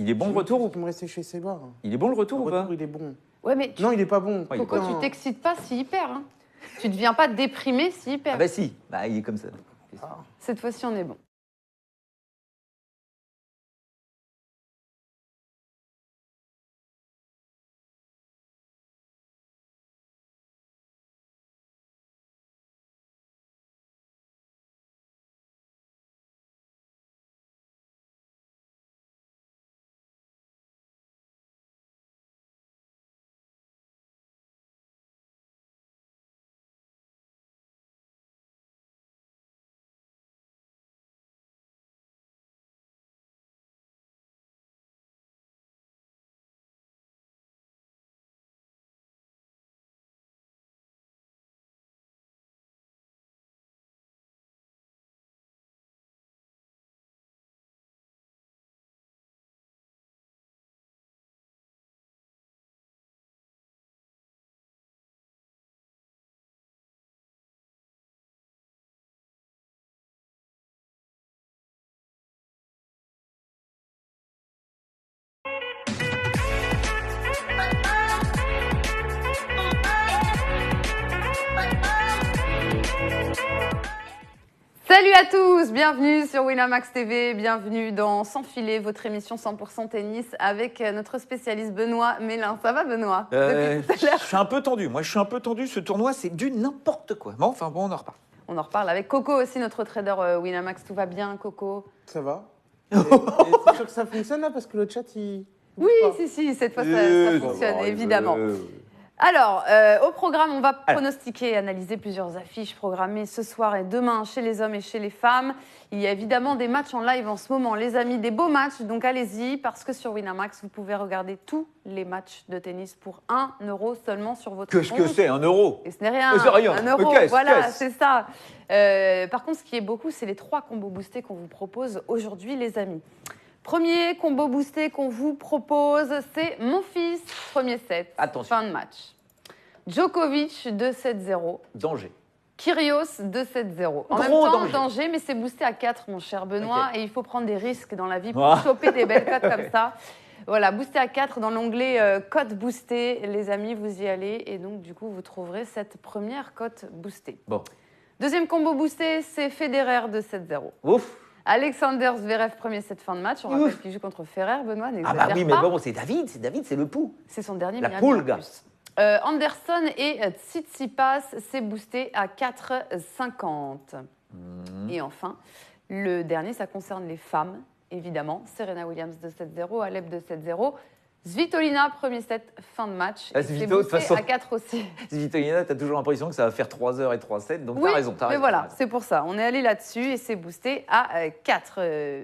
Il est bon le retour ou pas? Il me restait chez Seba. Il est bon le retour ou pas? Il est bon. Ouais, mais Non, il est pas bon. Coco, tu t'excites pas s'il perd. Hein. Tu ne deviens pas déprimé s'il perd. Ah bah si, il est comme ça. Cette fois-ci, on est bon. Salut à tous, bienvenue sur Winamax TV, bienvenue dans Sans filet, votre émission 100% tennis avec notre spécialiste Benoît Mélin. Ça va Benoît? Je suis un peu tendu, ce tournoi c'est du n'importe quoi. Bon, enfin bon, on en reparle. On en reparle avec Coco aussi, notre trader Winamax. Tout va bien Coco? Ça va. Et c'est sûr que ça fonctionne là parce que le chat il... Oui, si, cette fois ça fonctionne, évidemment. Alors, au programme, on va pronostiquer et analyser plusieurs affiches programmées ce soir et demain chez les hommes et chez les femmes. Il y a évidemment des matchs en live en ce moment, les amis, des beaux matchs. Donc allez-y, parce que sur Winamax, vous pouvez regarder tous les matchs de tennis pour 1 € seulement sur votre compte. Qu'est-ce que c'est, 1 €? Et ce n'est rien, c'est rien. 1 €, Okay, voilà, c'est ça. Par contre, ce qui est beaucoup, c'est les 3 combos boostés qu'on vous propose aujourd'hui, les amis. Premier combo boosté qu'on vous propose, c'est Monfils, premier set. Attention. Fin de match. Djokovic, 2-7-0. Danger. Kyrgios, 2-7-0. En même temps, danger, mais c'est boosté à 4, mon cher Benoît. Okay. Et il faut prendre des risques dans la vie pour choper des belles cotes comme ça. Voilà, boosté à 4 dans l'onglet cote boostée. Les amis, vous y allez. Et donc, du coup, vous trouverez cette première cote boostée. Bon. Deuxième combo boosté, c'est Federer, 2-7-0. Ouf. Alexander Zverev, premier set fin de match. On rappelle qu'il joue contre Ferrer, Benoît. Ah bah oui, mais bon, c'est David, c'est le pouls. C'est son dernier La poule, gars. Anderson et Tsitsipas, c'est boosté à 4,50. Et enfin, le dernier, ça concerne les femmes, évidemment. Serena Williams 2-7-0, Alep 2-7-0. Svitolina, premier set, fin de match. C'est boosté à 4 aussi. Svitolina, t'as toujours l'impression que ça va faire 3 heures et 3 sets, donc oui, t'as raison. Mais voilà, c'est pour ça. On est allé là-dessus et c'est boosté à 4.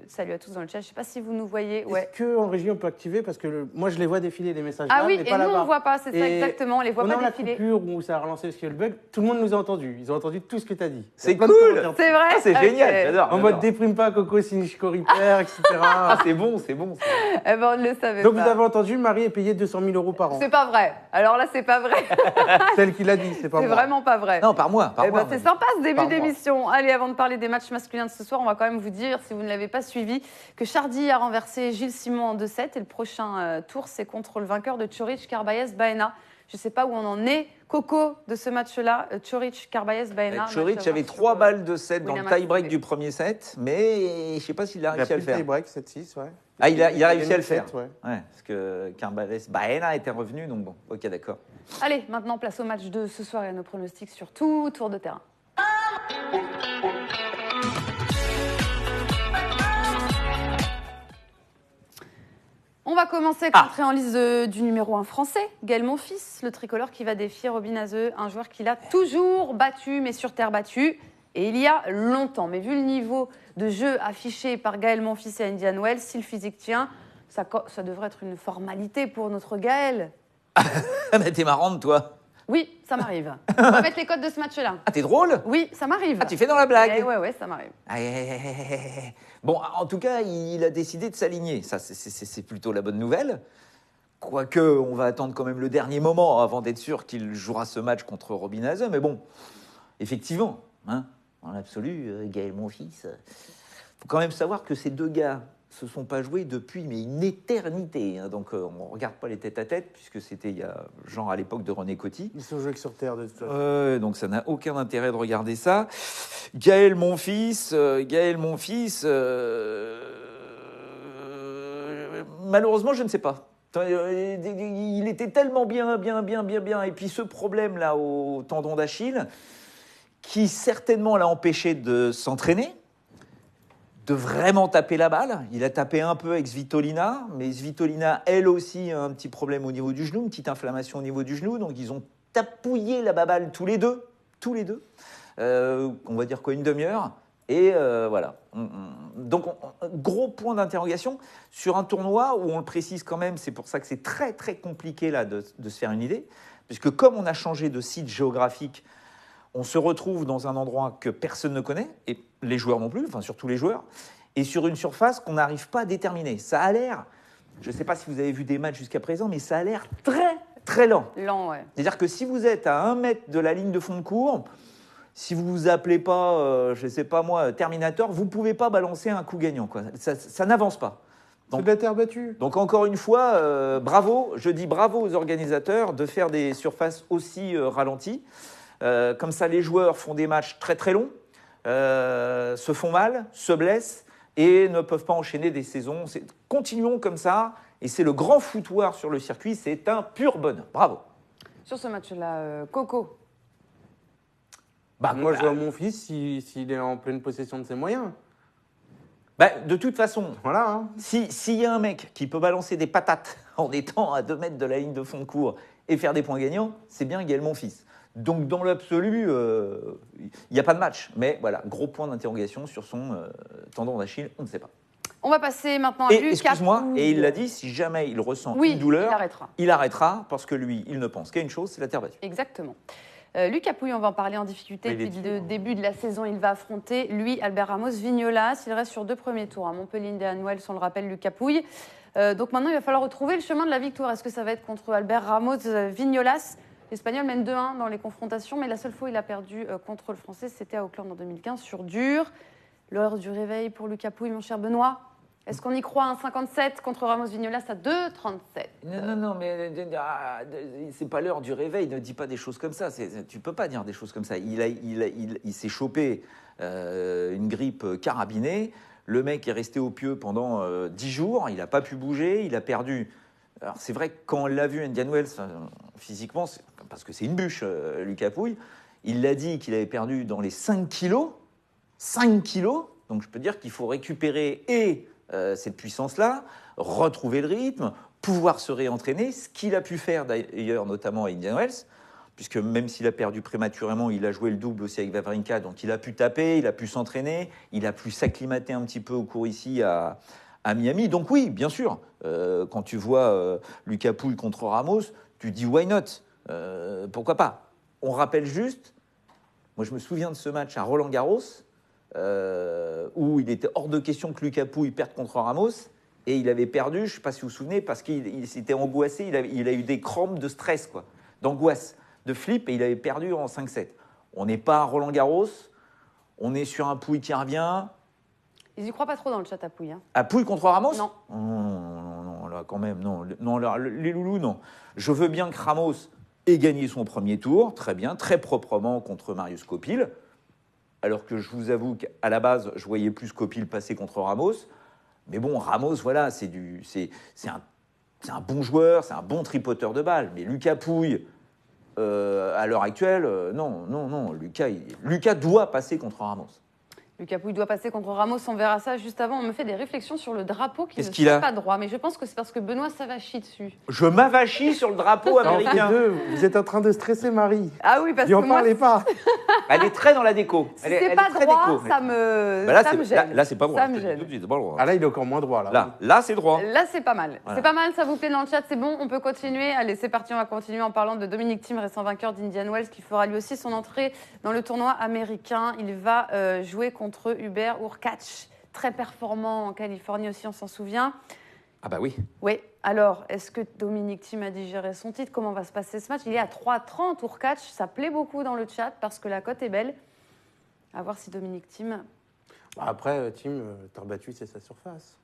Salut à tous dans le chat. Je ne sais pas si vous nous voyez. Ouais. Est-ce qu'en régie, on peut activer? Parce que moi, je les vois défiler, les messages. Ah oui, et nous, on ne voit pas, c'est ça exactement. On les voit pas défiler. La coupure où ça a relancé le bug, tout le monde nous a entendu. Ils ont entendu tout ce que tu as dit. C'est cool. C'est vrai. Ah, c'est génial, j'adore. En mode déprime pas, Coco, si Nishikori perd, etc. Ah, c'est bon. Eh ben, on ne le savait donc, pas. vous avez entendu, Marie est payée 200 000 € par an. C'est pas vrai. Alors là, c'est pas vrai. Celle qui l'a dit, c'est pas moi. C'est vraiment pas vrai. Non, par mois. C'est sympa ce début d'émission. Allez, avant de parler des matchs masculins de ce soir, on va quand même vous dire, si vous ne l'avez pas suivi, que Chardy a renversé Gilles Simon en 2-7 et le prochain tour, c'est contre le vainqueur de Coric, Carballes, Baena. Je ne sais pas où on en est, Coco, de ce match-là. Coric, Carballes, Baena. Coric avait 3 balles de 7 dans le tie-break du premier set, mais je ne sais pas s'il a réussi à le faire. Tie-break 7-6, ouais. Ah, il a réussi à le faire. Ouais, parce que Carballes, Baena était revenu, donc bon, ok, d'accord. Allez, maintenant, place au match de ce soir et à nos pronostics sur tout tour de terrain. On va commencer avec l'entrée en liste du numéro 1 français, Gaël Monfils, le tricolore qui va défier Robin Haase, un joueur qu'il a toujours battu, mais sur terre battue, et il y a longtemps. Mais vu le niveau de jeu affiché par Gaël Monfils et Indian Wells, si le physique tient, ça devrait être une formalité pour notre Gaël. Mais t'es marrante, toi. Oui, ça m'arrive. On va mettre les codes de ce match-là. Ah, t'es drôle? Oui, ça m'arrive. Ah, tu fais dans la blague? Ouais, ça m'arrive. Bon, en tout cas, il a décidé de s'aligner. Ça, c'est plutôt la bonne nouvelle. Quoique, on va attendre quand même le dernier moment avant d'être sûr qu'il jouera ce match contre Robin Haase. Mais bon, effectivement, hein, dans l'absolu, Gaël Monfils, faut quand même savoir que ces deux gars se sont pas joués depuis une éternité. Hein. Donc on ne regarde pas les tête-à-tête, puisque c'était il y a, genre à l'époque de René Coty. Ils sont joués que sur Terre, de toute façon. Donc ça n'a aucun intérêt de regarder ça. Gaël Monfils, malheureusement, je ne sais pas. Il était tellement bien. Et puis ce problème-là au tendon d'Achille, qui certainement l'a empêché de s'entraîner, de vraiment taper la balle. Il a tapé un peu avec Svitolina, mais Svitolina, elle aussi, a un petit problème au niveau du genou, une petite inflammation au niveau du genou. Donc ils ont tapouillé la baballe tous les deux. On va dire quoi, une demi-heure. Et voilà. Donc, gros point d'interrogation sur un tournoi où on le précise quand même, c'est pour ça que c'est très très compliqué là de se faire une idée, puisque comme on a changé de site géographique, on se retrouve dans un endroit que personne ne connaît, et les joueurs non plus, enfin surtout les joueurs, et sur une surface qu'on n'arrive pas à déterminer. Ça a l'air, je ne sais pas si vous avez vu des matchs jusqu'à présent, mais ça a l'air très très lent. Lent, ouais. C'est-à-dire que si vous êtes à 1 mètre de la ligne de fond de cours, si vous vous appelez pas, je ne sais pas moi, Terminator, vous ne pouvez pas balancer un coup gagnant, quoi. Ça n'avance pas. C'est de la terre battue. Donc encore une fois, bravo, je dis bravo aux organisateurs de faire des surfaces aussi ralenties. Comme ça, les joueurs font des matchs très très longs, se font mal, se blessent et ne peuvent pas enchaîner des saisons. Continuons comme ça, et c'est le grand foutoir sur le circuit, c'est un pur bonheur. Bravo. Sur ce match-là, Coco. Moi, je vois mon fils s'il est en pleine possession de ses moyens. De toute façon, Voilà. Hein. S'il y a un mec qui peut balancer des patates en étant à 2 mètres de la ligne de fond de cours et faire des points gagnants, c'est bien Gaël Monfils. Donc dans l'absolu, il n'y a pas de match. Mais voilà, gros point d'interrogation sur son tendon d'Achille, on ne sait pas. On va passer maintenant à Lucas. Excuse-moi, et il l'a dit, si jamais il ressent une douleur, il arrêtera parce que lui, il ne pense qu'à une chose, c'est la terre battue. Exactement. Lucas Pouille, on va en parler en difficulté depuis le début de la saison. Il va affronter, lui, Albert Ramos Vignolas. Il reste sur 2 premiers tours. À Montpellier, Indian Wells, on le rappelle, Lucas Pouille. Donc maintenant, il va falloir retrouver le chemin de la victoire. Est-ce que ça va être contre Albert Ramos Vignolas? L'Espagnol mène 2-1 dans les confrontations, mais la seule fois où il a perdu contre le Français, c'était à Auckland en 2015 sur dur. L'heure du réveil pour Lucas Pouille, mon cher Benoît. Est-ce qu'on y croit à un 57 contre Ramos Vignolas à 2,37? Non, mais c'est pas l'heure du réveil. Ne dis pas des choses comme ça. Tu peux pas dire des choses comme ça. Il s'est chopé une grippe carabinée. Le mec est resté au pieu pendant 10 jours. Il n'a pas pu bouger. Il a perdu. Alors c'est vrai que quand on l'a vu, Indian Wells, physiquement, parce que c'est une bûche, Lucas Pouille, il l'a dit qu'il avait perdu dans les 5 kilos. 5 kilos. Donc je peux dire qu'il faut récupérer cette puissance-là, retrouver le rythme, pouvoir se réentraîner, ce qu'il a pu faire d'ailleurs notamment à Indian Wells, puisque même s'il a perdu prématurément, il a joué le double aussi avec Wawrinka, donc il a pu taper, il a pu s'entraîner, il a pu s'acclimater un petit peu au cours ici à Miami. Donc oui, bien sûr, quand tu vois Lucas Pouille contre Ramos, tu dis why not, pourquoi pas. On rappelle juste, moi je me souviens de ce match à Roland-Garros, où il était hors de question que Lucas Pouille perde contre Ramos, et il avait perdu, je ne sais pas si vous vous souvenez, parce qu'il s'était angoissé, il a eu des crampes de stress, quoi, d'angoisse, de flip, et il avait perdu en 5-7. On n'est pas à Roland-Garros, on est sur un Pouille qui revient. Ils n'y croient pas trop dans le chat à Pouille. Hein. À Pouille contre Ramos ? Non. Non, là quand même, non, là, les loulous, non. Je veux bien que Ramos ait gagné son premier tour, très bien, très proprement contre Marius Copil, alors que je vous avoue qu'à la base, je voyais plus Copil passer contre Ramos. Mais bon, Ramos, voilà, c'est un bon joueur, c'est un bon tripoteur de balles. Mais Lucas Pouille, à l'heure actuelle, non. Lucas doit passer contre Ramos. Lucas Pouille doit passer contre Ramos, on verra ça juste avant. On me fait des réflexions sur le drapeau qui ne tient pas droit, mais je pense que c'est parce que Benoît s'avachit dessus. Je m'avachis sur le drapeau américain. Vous êtes en train de stresser Marie. Ah oui, parce que moi... parlez pas. Elle est très dans la déco. Si c'est pas droit, ça me gêne. Là, c'est pas droit. Ça me gêne. Ah là, il est encore moins droit. Là, c'est droit. Là, c'est pas mal. Voilà. C'est pas mal, ça vous plaît dans le chat, c'est bon, on peut continuer. Allez, c'est parti, on va continuer en parlant de Dominic Thiem, récent vainqueur d'Indian Wells, qui fera lui aussi son entrée dans le tournoi américain. Il va jouer contre Hubert Hurkacz, très performant en Californie aussi, on s'en souvient. Ah bah oui. Oui, alors, est-ce que Dominic Thiem a digéré son titre? Comment va se passer ce match? Il est à 3,30, Hurkacz, ça plaît beaucoup dans le chat parce que la cote est belle. À voir si Dominic Thiem... Après, Thiem, terre battue, c'est sa surface.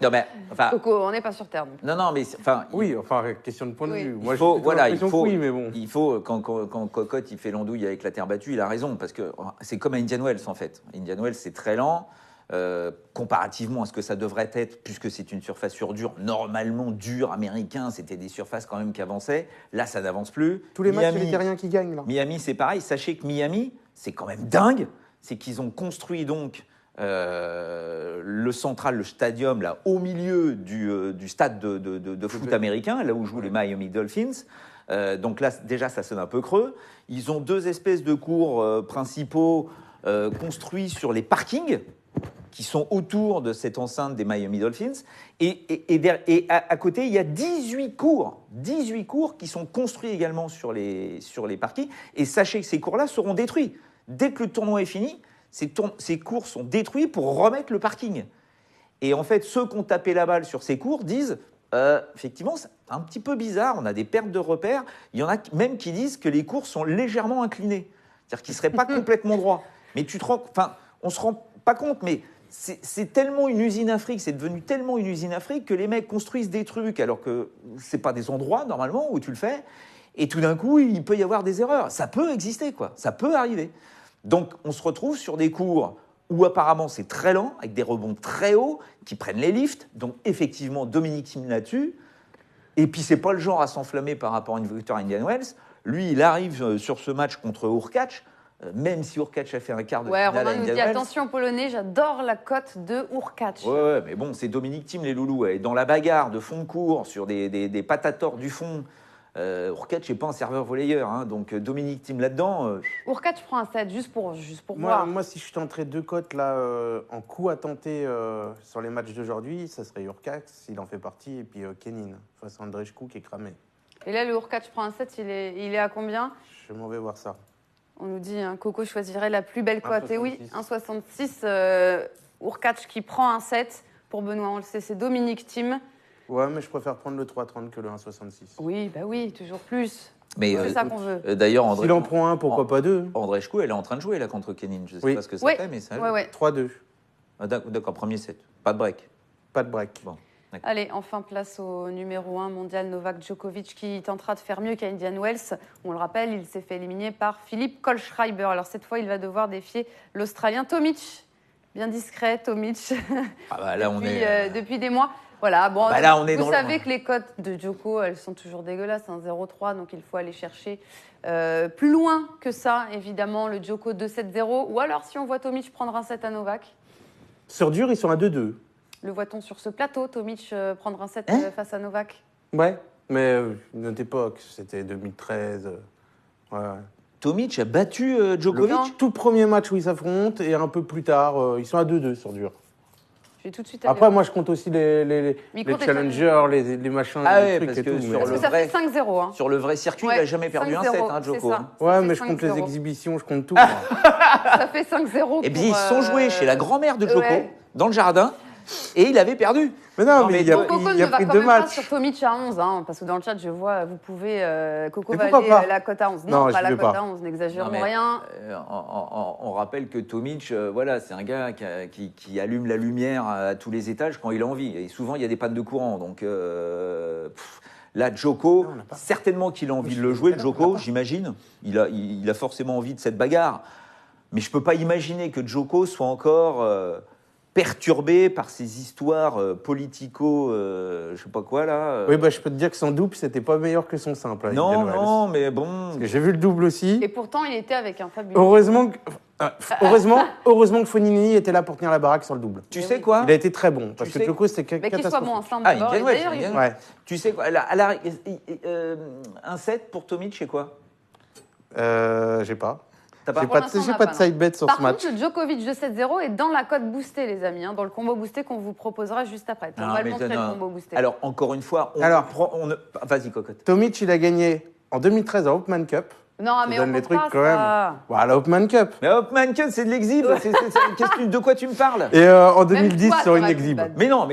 Non, mais, enfin, Coco, on n'est pas sur Terre. Donc. non, mais, enfin, Oui, enfin, question de point de Oui. vue. Moi, il faut, j'ai voilà, l'impression que oui, mais bon. il faut quand Cocotte il fait l'andouille avec la terre battue, il a raison parce que c'est comme à Indian Wells en fait. Indian Wells c'est très lent comparativement à ce que ça devrait être puisque c'est une surface sur dur. Normalement dur américain, c'était des surfaces quand même qui avançaient. Là, ça n'avance plus. Tous les matchs, il n'y a rien qui gagne, là. Miami, c'est pareil. Sachez que Miami, c'est quand même dingue. C'est qu'ils ont construit donc le Central, le stadium, là, au milieu du stade de foot américain, là où jouent les Miami Dolphins. Donc là, déjà, ça sonne un peu creux. Ils ont 2 espèces de cours principaux construits sur les parkings qui sont autour de cette enceinte des Miami Dolphins. Et à côté, il y a 18 cours qui sont construits également sur les parkings. Et sachez que ces cours-là seront détruits. Dès que le tournoi est fini, ces cours sont détruits pour remettre le parking. Et en fait, ceux qui ont tapé la balle sur ces cours disent effectivement, c'est un petit peu bizarre, on a des pertes de repères. Il y en a même qui disent que les cours sont légèrement inclinés. C'est-à-dire qu'ils ne seraient pas complètement droits. Mais on ne se rend pas compte, mais c'est tellement une usine Afrique, c'est devenu tellement une usine Afrique que les mecs construisent des trucs alors que ce n'est pas des endroits, normalement, où tu le fais. Et tout d'un coup, il peut y avoir des erreurs. Ça peut exister, quoi. Ça peut arriver. Donc, on se retrouve sur des cours où apparemment c'est très lent, avec des rebonds très hauts, qui prennent les lifts. Donc, effectivement, Dominic Thiem là-dessus. Et puis, c'est pas le genre à s'enflammer par rapport à une victoire Indian Wells. Lui, il arrive sur ce match contre Hurkacz, même si Hurkacz a fait un quart de finale Romain à nous Indian dit Wells. attention Polonais, j'adore la cote de Hurkacz. Ouais, mais bon, c'est Dominic Thiem, les loulous. Et dans la bagarre de fond de cours, sur des patators du fond, Hurkacz n'est pas un serveur volleyeur. Hein, donc Dominic Thiem là-dedans. Hurkacz prend un set juste pour voir. Moi, si je tenterais 2 cotes là, en coup à tenter sur les matchs d'aujourd'hui, ça serait Hurkacz, s'il en fait partie, et puis Kenin, face à Andreescu qui est cramé. Et là, le Hurkacz prend un set, il est à combien? Je m'en vais voir ça. On nous dit Coco choisirait la plus belle cote. Et oui, 1,66. Hurkacz qui prend un set. Pour Benoît, on le sait, c'est Dominic Thiem. Ouais, mais je préfère prendre le 3,30 que le 1,66. Oui, bah oui, toujours plus. Mais C'est ça qu'on veut. D'ailleurs, S'il en prend un, pourquoi pas 2? Andreescu, elle est en train de jouer là contre Kenin. Je ne sais Oui. pas ce que ça Ouais. fait, mais ça. Ouais. 3-2. Ah, d'accord, premier set. Pas de break. Pas de break. Bon. Allez, enfin place au numéro 1 mondial Novak Djokovic qui tentera de faire mieux qu'à Indian Wells. On le rappelle, il s'est fait éliminer par Philippe Kohlschreiber. Alors cette fois, il va devoir défier l'Australien Tomic. Bien discret, Tomic. Ah bah là, depuis des mois. Voilà, bon, bah là, on est vous dans savez que les cotes de Djoko, elles sont toujours dégueulasses, 0,3, donc il faut aller chercher plus loin que ça, évidemment, le Djoko 2-7-0. Ou alors, si on voit Tomic prendre un set à Novak, Sur dur, ils sont à 2-2. le voit-on sur ce plateau, Tomic prendre un set face à Novak? Ouais, mais notre époque, c'était 2013. Ouais. Tomic a battu Djokovic. Non. Tout premier match où ils s'affrontent, et un peu plus tard, ils sont à 2-2 sur dur. Je vais tout de suite Après, aller moi, je compte aussi les challengers, les machins, Ah les ouais, trucs parce et que tout. sur mais- Parce le que ça vrai- fait 5-0. Hein. Sur le vrai circuit, Ouais, il n'a jamais perdu un 5-0, set, hein, c'est Djoko. ça. hein. Ça Ouais, fait mais je compte les 5-0. exhibitions, je compte tout. moi. Ça fait 5-0. Et puis ils pour, se sont joués chez la grand-mère de Djoko, ouais. dans le jardin, et il avait perdu. Mais non, Non, mais mais il a, Donc, Coco il ne a va pris quand 2 même pas matchs. sur Tomic à 11, hein, parce que dans le chat, je vois, vous pouvez... Coco Mais va pourquoi aller pas la cote à 11. Non, Non, pas je la veux cote pas. à 11, n'exagérons Non, mais, rien. on rappelle que Tomic, voilà, c'est un gars qui allume la lumière à tous les étages quand il a envie. Et souvent, il y a des pannes de courant. Donc là, Djoko, certainement qu'il a envie de le jouer, Djoko, j'imagine. Il a forcément envie de cette bagarre. Mais je ne peux pas imaginer que Djoko soit encore perturbé par ces histoires politico, je sais pas quoi là. Oui, bah, je peux te dire que son double, c'était pas meilleur que son simple. avec Non, Indian Wells. non, mais bon. Parce que j'ai vu le double aussi. Et pourtant, il était avec un fabuleux... Heureusement que Fognini était là pour tenir la baraque sur le double. Tu Mais sais oui. quoi Il a été très bon, parce Tu que sais- Djoko, c'était Mais qu'il soit bon catastrophique. ensemble Ah, d'abord. Indian Et Wells, d'ailleurs, Indian il- Ouais. Tu sais quoi un set pour Tomic, c'est quoi J'ai pas. T'as pas J'ai Pour pas, l'instant, on j'ai n'a pas pas, de side bet sur Par ce match. contre, le Djokovic de 7-0 est dans la cote boostée, les amis, hein, dans le combo boosté qu'on vous proposera juste après. Non, Normalement, mais c'est le non. combo boosté. Alors, encore une fois, Alors. Vas-y, cocotte. Tomic, il a gagné en 2013 à Hopman Cup. non, mais donne on les compte trucs pas quand ça. Voilà, la Hopman Cup. Mais Hopman Cup, c'est de l'exhib. De quoi tu me parles Et en Même 2010 toi, sur une t'aurais exhibe. pu te Mais non.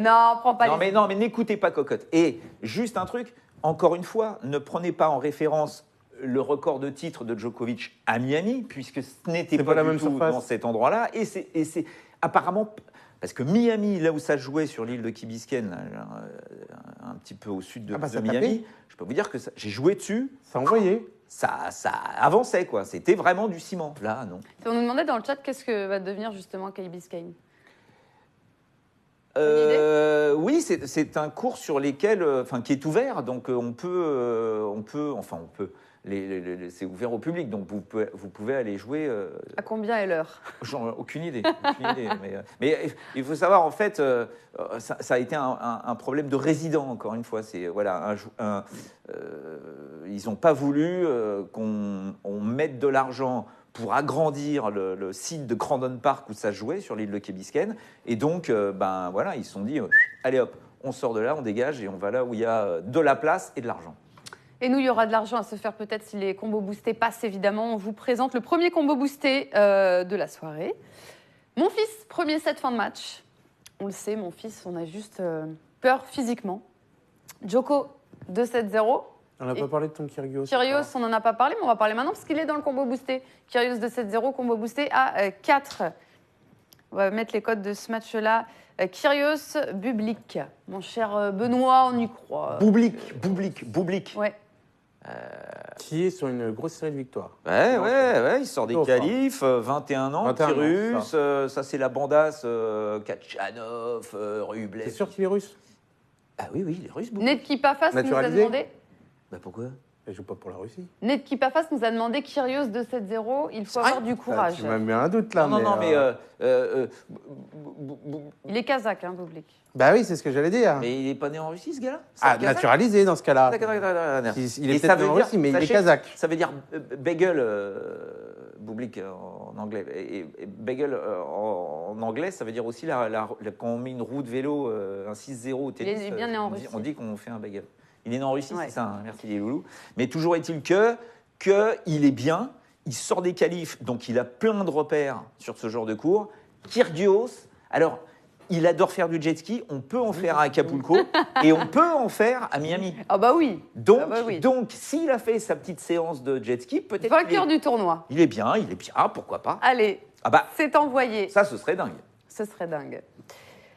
Non, prends pas les... Non, mais n'écoutez pas cocotte. Et juste un truc, encore une fois, ne prenez pas en référence le record de titres de Djokovic à Miami, puisque ce n'était C'est pas pas la du même tout surface. dans cet endroit-là. Et c'est apparemment... Parce que Miami, là où ça jouait sur l'île de Key Biscayne, là, un petit peu au sud de ça Miami, tapait. je peux vous dire que j'ai joué dessus, Ça envoyait. ça avançait, quoi. C'était vraiment du ciment. Là, non. On nous demandait dans le chat qu'est-ce que va devenir justement Key Biscayne. Oui, c'est un cours sur lesquels, qui est ouvert, donc on peut, c'est ouvert au public, donc vous pouvez aller jouer. À combien est l'heure? Aucune idée. Mais il faut savoir, en fait, ça a été un problème de résident, encore une fois. C'est voilà, ils n'ont pas voulu qu'on mette de l'argent pour agrandir le site de Crandon Park où ça jouait sur l'île de Key Biscayne. Et donc, ils se sont dit, allez hop, on sort de là, on dégage et on va là où il y a de la place et de l'argent. Et nous, il y aura de l'argent à se faire peut-être si les combos boostés passent, évidemment. On vous présente le premier combo boosté de la soirée. Mon fils, premier set fin de match. On le sait, mon fils, on a juste peur physiquement. Djoko, 2-7-0. On n'a pas parlé de ton Kyrgios. Kyrgios, on n'en a pas parlé, mais on va parler maintenant parce qu'il est dans le combo boosté. Kyrgios 2-7-0, combo boosté à 4. On va mettre les codes de ce match-là. Kyrgios, Bublik. Mon cher Benoît, on y croit. Bublik. Ouais. Qui est sur une grosse série de victoires. Ouais, il sort des qualifs, 21 ans, 21 ans, Kyrgios, ça c'est la bandasse, Kachanov, Rublev. C'est sûr qu'il est russe? Ah oui, il est russe. Ned Kipafas nous a Naturalisé. demandé. Pourquoi? Il joue pas pour la Russie. Ned Kipafas nous a demandé Kyrgios 2-7-0. Il faut avoir du courage. Tu m'as mis un doute là. Il est kazakh, hein, Bublik. Bah oui, c'est ce que j'allais dire. Mais il n'est pas né en Russie, ce gars-là? Naturalisé dans ce cas-là. D'accord. Il est peut-être né en Russie, mais il est kazakh. Ça veut dire bagel, Bublik en anglais. Et bagel en anglais, ça veut dire aussi quand on met une roue de vélo, un 6-0 au tennis. Il est bien né en Russie. On dit qu'on fait un bagel. Il est né en Russie, Ouais. c'est ça, hein, merci les loulous. Mais toujours est-il qu'il est bien, il sort des qualifs, donc il a plein de repères sur ce genre de cours. Kyrgios, alors, il adore faire du jet ski, on peut en faire à Acapulco et on peut en faire à Miami. Ah bah oui. Donc s'il a fait sa petite séance de jet ski, peut-être Vainqueur du tournoi. il est bien, pourquoi pas. Allez, c'est envoyé. Ça, ce serait dingue. Ce serait dingue.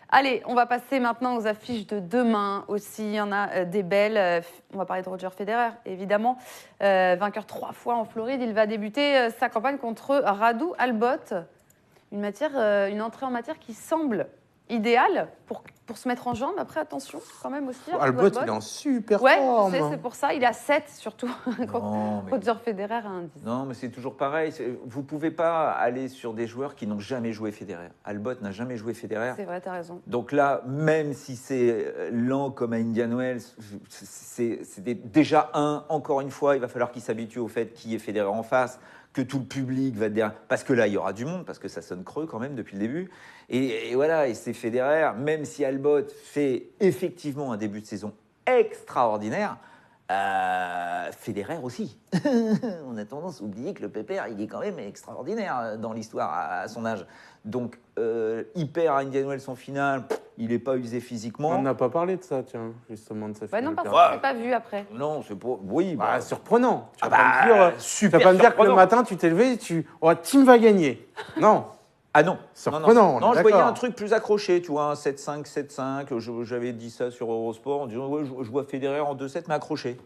Allez, on va passer maintenant aux affiches de demain aussi. Il y en a des belles. On va parler de Roger Federer, évidemment. Vainqueur 3 fois en Floride. Il va débuter sa campagne contre Radu Albot. Une entrée en matière qui semble idéale pour se mettre en jambe. Après, attention, quand même aussi. Albot, il est en super Ouais, forme. je sais, c'est pour ça. Il est à 7 surtout. Non, mais- Roger Federer à 1,10. Non, mais c'est toujours pareil. Vous ne pouvez pas aller sur des joueurs qui n'ont jamais joué Federer. Albot n'a jamais joué Federer. C'est vrai, t'as raison. Donc là, même si c'est lent comme à Indian Wells, c'est déjà encore une fois, il va falloir qu'il s'habitue au fait qu'il y ait Federer en face, que tout le public va derrière. Parce que là, il y aura du monde, parce que ça sonne creux quand même depuis le début. Et voilà, et c'est Federer, même si Albot fait effectivement un début de saison extraordinaire, Federer aussi. On a tendance à oublier que le pépère, il est quand même extraordinaire dans l'histoire à son âge. Donc, hyper à Indian Wells en finale, il n'est pas usé physiquement. On n'a pas parlé de ça, tiens, justement, de sa Bah non, finale. parce que je l'ai pas vu après. Non, c'est pas. Oui, Bah, surprenant. Tu vas bah, pas me dire, super tu vas pas me dire que le surprenant. matin, tu t'es levé et Tim va gagner. Non. Ah non, Surprenant, non, on est je voyais d'accord. un truc plus accroché, tu vois, un 7-5, 7-5. J'avais dit ça sur Eurosport en disant ouais, je vois Federer en 2-7, mais accroché.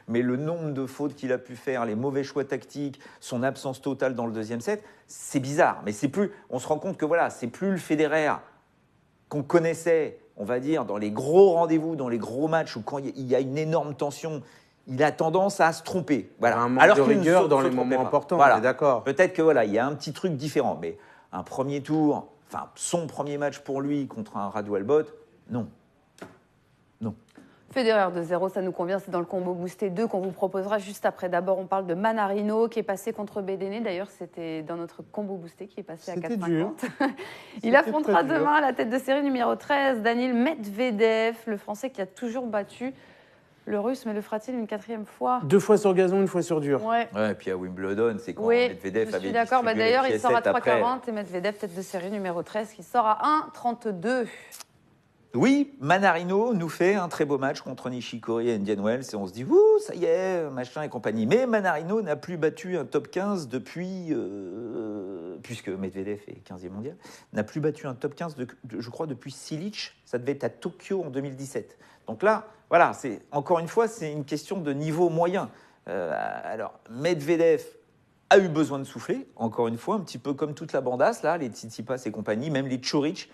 Mais le nombre de fautes qu'il a pu faire, les mauvais choix tactiques, son absence totale dans le deuxième set, c'est bizarre. Mais c'est plus, on se rend compte que voilà, c'est plus le Federer qu'on connaissait, on va dire, dans les gros rendez-vous, dans les gros matchs où quand il y a une énorme tension, il a tendance à se tromper. Voilà. Un manque de qu'il ne rigueur se dans les trompait moments pas. importants, Voilà. on est d'accord. Peut-être que voilà, il y a un petit truc différent, mais un premier tour, enfin son premier match pour lui contre un Radu Albot, non. Federer 2-0, ça nous convient, c'est dans le combo boosté 2 qu'on vous proposera juste après. D'abord, on parle de Manarino qui est passé contre Bedene. D'ailleurs, c'était dans notre combo boosté qui est passé à C'était 4,50. dur. Il affrontera demain à la tête de série numéro 13, Daniil Medvedev, le Français qui a toujours battu le Russe, mais le fera-t-il une 4e fois? 2 fois sur gazon, 1 fois sur dur. Ouais. Ouais, et puis à Wimbledon, c'est quand Oui, Medvedev je avait suis d'accord. Bah, d'ailleurs, il sort à 3,40 après. 3,40 et Medvedev, tête de série numéro 13, qui sort à 1,32. Oui, Manarino nous fait un très beau match contre Nishikori et Indian Wells et on se dit ouh, ça y est, machin et compagnie. Mais Manarino n'a plus battu un top 15 depuis puisque Medvedev est 15e mondial, n'a plus battu un top 15, je crois, depuis Silic. Ça devait être à Tokyo en 2017. Donc là, voilà, encore une fois, c'est une question de niveau moyen. Alors, Medvedev a eu besoin de souffler, encore une fois, un petit peu comme toute la bandasse, là, les Tsitsipas et compagnie, même les Chorich.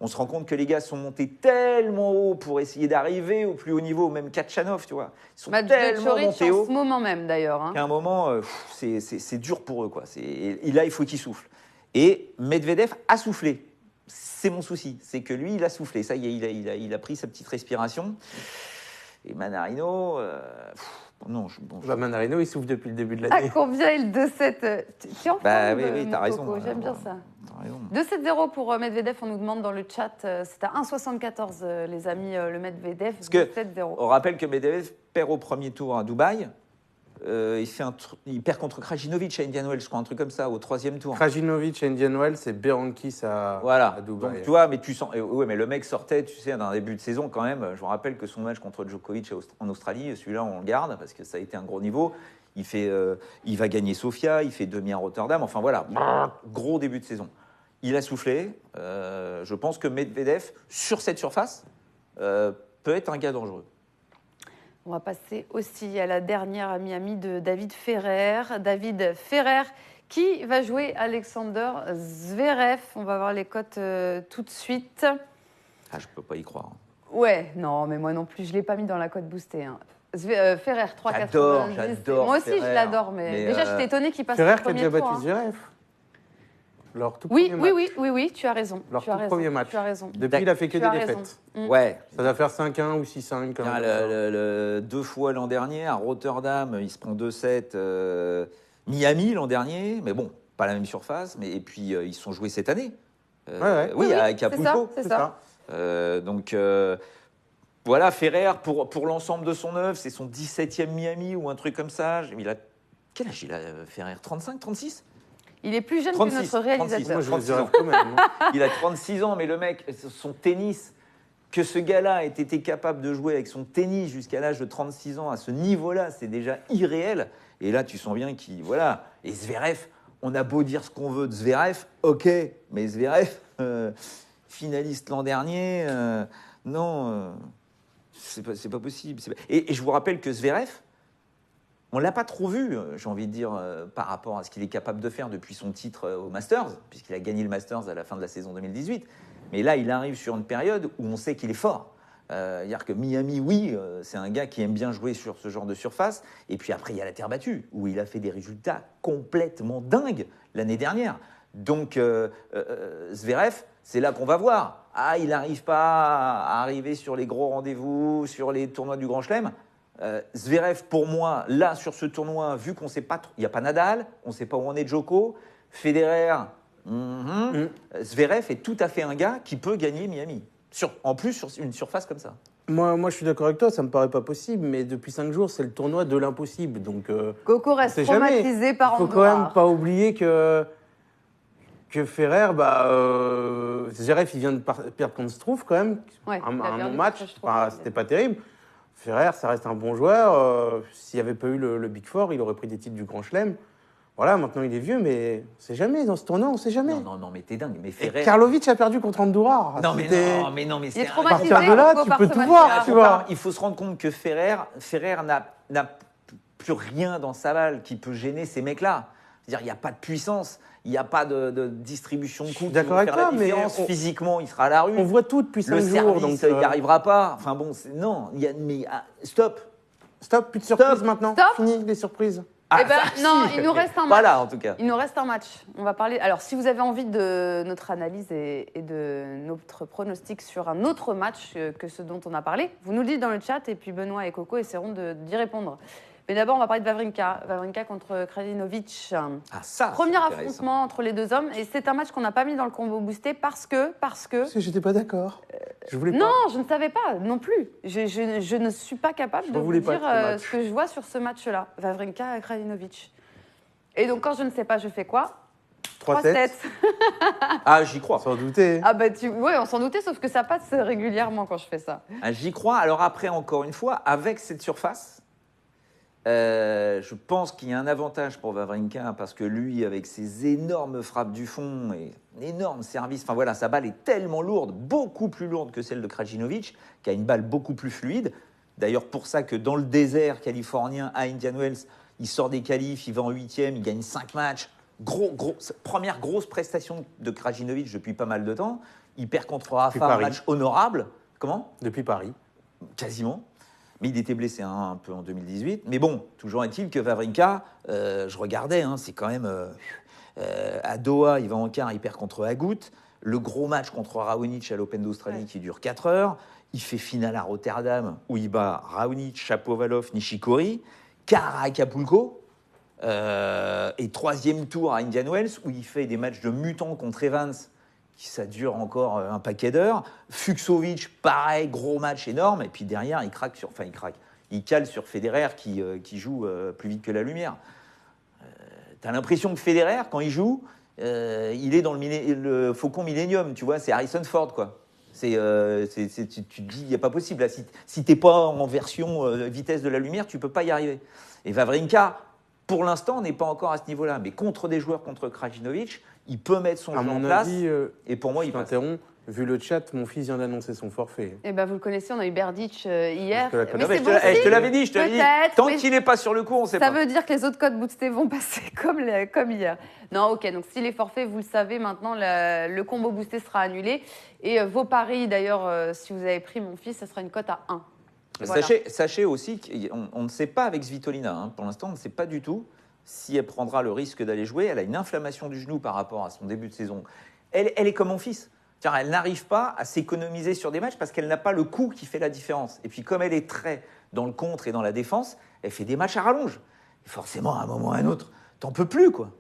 On se rend compte que les gars sont montés tellement haut pour essayer d'arriver au plus haut niveau, même Kachanov, tu vois. Ils sont tellement montés haut. En ce moment même, d'ailleurs. Hein. Qu'à un moment, c'est dur pour eux, quoi. Et là, il faut qu'ils soufflent. Et Medvedev a soufflé. C'est mon souci. C'est que lui, il a soufflé. Ça y est, il a pris sa petite respiration. Et Manarino... non, Manarino, il souffle depuis le début de l'année. À combien il 2-7 Tu en oui, t'as raison. J'aime bien ça. 2-7-0 pour Medvedev, on nous demande dans le chat. C'est à 1,74 les amis, le Medvedev. 2-7-0. On rappelle que Medvedev perd au premier tour à Dubaï. Il perd contre Krajinovic à Indian Wells, je crois, un truc comme ça, au 3e tour. Krajinovic à Indian Wells, c'est Berankis à Dubaï. Donc, tu vois, mais tu sens. Oui, mais le mec sortait, tu sais, d'un début de saison quand même. Je vous rappelle que son match contre Djokovic en Australie, celui-là, on le garde parce que ça a été un gros niveau. Il va gagner Sofia, il fait demi à Rotterdam. Enfin voilà, gros début de saison. Il a soufflé. Je pense que Medvedev, sur cette surface, peut être un gars dangereux. On va passer aussi à la dernière à Miami de David Ferrer. David Ferrer qui va jouer Alexander Zverev. On va voir les cotes tout de suite. Ah, je peux pas y croire. Ouais, non, mais moi non plus, je l'ai pas mis dans la cote boostée. Hein. Ferrer 3,90. J'adore. Moi aussi, Ferrer, je l'adore, mais déjà, j'étais étonnée qu'il passe Ferrer le premier tour. Ferrer qui a déjà tour, battu Zverev. Oui, tu as raison. Leur tout premier match. Tu as raison. Depuis, il a fait que des défaites. Ouais. Ça doit faire 5-1 ou 6-1. Deux fois l'an dernier, à Rotterdam, il se prend 2-7. Miami l'an dernier, mais bon, pas la même surface. Et puis, ils sont joués cette année. Oui, avec Acapulco. C'est ça. Donc, voilà, Ferrer, pour l'ensemble de son œuvre, c'est son 17e Miami ou un truc comme ça. Quel âge il a, Ferrer 35, 36 ? Il est plus jeune 36, que notre réalisateur. 36 ans. Quand même, il a 36 ans, mais le mec, son tennis, que ce gars-là ait été capable de jouer avec son tennis jusqu'à l'âge de 36 ans à ce niveau-là, c'est déjà irréel. Et là, tu sens bien qu'il... Voilà. Et Zverev, on a beau dire ce qu'on veut de Zverev, ok, mais Zverev, finaliste l'an dernier, non, c'est pas possible. Et je vous rappelle que Zverev, on ne l'a pas trop vu, j'ai envie de dire, par rapport à ce qu'il est capable de faire depuis son titre au Masters, puisqu'il a gagné le Masters à la fin de la saison 2018. Mais là, il arrive sur une période où on sait qu'il est fort. C'est-à-dire que Miami, oui, c'est un gars qui aime bien jouer sur ce genre de surface. Et puis après, il y a la terre battue, où il a fait des résultats complètement dingues l'année dernière. Donc, Zverev, c'est là qu'on va voir. Ah, il n'arrive pas à arriver sur les gros rendez-vous, sur les tournois du Grand Chelem. Zverev, pour moi, là, sur ce tournoi, vu qu'on ne sait pas, il n'y a pas Nadal, on ne sait pas où en est Djoko, Federer, Zverev est tout à fait un gars qui peut gagner Miami. En plus, sur une surface comme ça. Moi, je suis d'accord avec toi, ça me paraît pas possible, mais depuis 5 jours, c'est le tournoi de l'impossible. Donc, Coco reste traumatisé par Andorre. Il faut quand même pas oublier que Ferrer, Zverev, il vient de perdre contre Struff quand même, un bon match, c'était pas terrible. Ferrer, ça reste un bon joueur. S'il n'y avait pas eu le Big Four, il aurait pris des titres du Grand Chelem. Voilà, maintenant il est vieux, mais on ne sait jamais. Dans ce tournoi, on ne sait jamais. Non, mais t'es dingue. Mais Ferrer... Karlovic a perdu contre Andorra. Non, mais il est à partir de là, tu peux tout voir, tu vois. Il faut se rendre compte que Ferrer n'a plus rien dans sa balle qui peut gêner ces mecs-là. C'est-à-dire, il n'y a pas de puissance, il n'y a pas de distribution de coups. D'accord avec toi, mais physiquement, il sera à la rue. On voit tout depuis 5 jours. Le service, il n'y arrivera pas. Enfin bon, non, stop. Stop, plus de surprises maintenant. Fini les surprises. Il nous reste un match. Pas là, en tout cas. Il nous reste un match. On va parler. Alors, si vous avez envie de notre analyse et de notre pronostic sur un autre match que ce dont on a parlé, vous nous le dites dans le chat et puis Benoît et Coco essaieront d'y répondre. Mais d'abord, on va parler de Wawrinka. Wawrinka contre Krajinovic. Premier affrontement entre les deux hommes. Et c'est un match qu'on n'a pas mis dans le combo boosté parce que... J'étais pas d'accord. Je voulais pas. Non, je ne savais pas non plus. Je ne suis pas capable de vous dire ce que je vois sur ce match-là. Wawrinka, Krajinovic. Et donc, quand je ne sais pas, je fais quoi 3-7. Ah, j'y crois. Sans douter. Ah ouais, on s'en doutait, sauf que ça passe régulièrement quand je fais ça. Ah, j'y crois. Alors après, encore une fois, avec cette surface... Je pense qu'il y a un avantage pour Wawrinka parce que lui, avec ses énormes frappes du fond et un énorme service, enfin voilà, sa balle est tellement lourde, beaucoup plus lourde que celle de Krajinovic, qui a une balle beaucoup plus fluide. D'ailleurs, pour ça que dans le désert californien à Indian Wells, il sort des qualifs, il va en 8e, il gagne 5 matchs. Première grosse prestation de Krajinovic depuis pas mal de temps. Il perd contre Rafa, un match honorable. Comment ? Depuis Paris. Quasiment. Mais il était blessé un peu en 2018. Mais bon, toujours est-il que Wawrinka, je regardais, c'est quand même... à Doha, il va en quart, il perd contre Agut. Le gros match contre Raonic à l'Open d'Australie qui dure 4 heures. Il fait finale à Rotterdam où il bat Raonic, Shapovalov, Nishikori. Quart à Acapulco. Et 3e tour à Indian Wells où il fait des matchs de mutant contre Evans. Ça dure encore un paquet d'heures. Fucsovic, pareil, gros match énorme. Et puis derrière, il cale sur Federer qui joue plus vite que la lumière. T'as l'impression que Federer, quand il joue, il est dans le Faucon Millennium, tu vois, c'est Harrison Ford, quoi. Tu te dis, il n'y a pas possible. Là, si t'es pas en version vitesse de la lumière, tu peux pas y arriver. Et Wawrinka, pour l'instant, n'est pas encore à ce niveau-là. Mais contre des joueurs, contre Krajinovic, il peut mettre son jeu en place. Et pour moi, il passe. Vu le chat, mon fils vient d'annoncer son forfait. Eh ben, vous le connaissez, on a eu Berdych hier. Je te l'avais dit, tant qu'il n'est pas sur le coup, on ne sait pas. Ça veut dire que les autres codes boostés vont passer comme hier. Non, ok, donc s'il est forfait, vous le savez maintenant, le combo boosté sera annulé. Et vos paris, d'ailleurs, si vous avez pris mon fils, ça sera une cote à 1. Voilà. Sachez aussi qu'on ne sait pas avec Svitolina, pour l'instant, on ne sait pas du tout si elle prendra le risque d'aller jouer. Elle a une inflammation du genou par rapport à son début de saison. Elle est comme mon fils. Elle n'arrive pas à s'économiser sur des matchs parce qu'elle n'a pas le coup qui fait la différence. Et puis comme elle est très dans le contre et dans la défense, elle fait des matchs à rallonge. Et forcément, à un moment ou à un autre, t'en peux plus, quoi.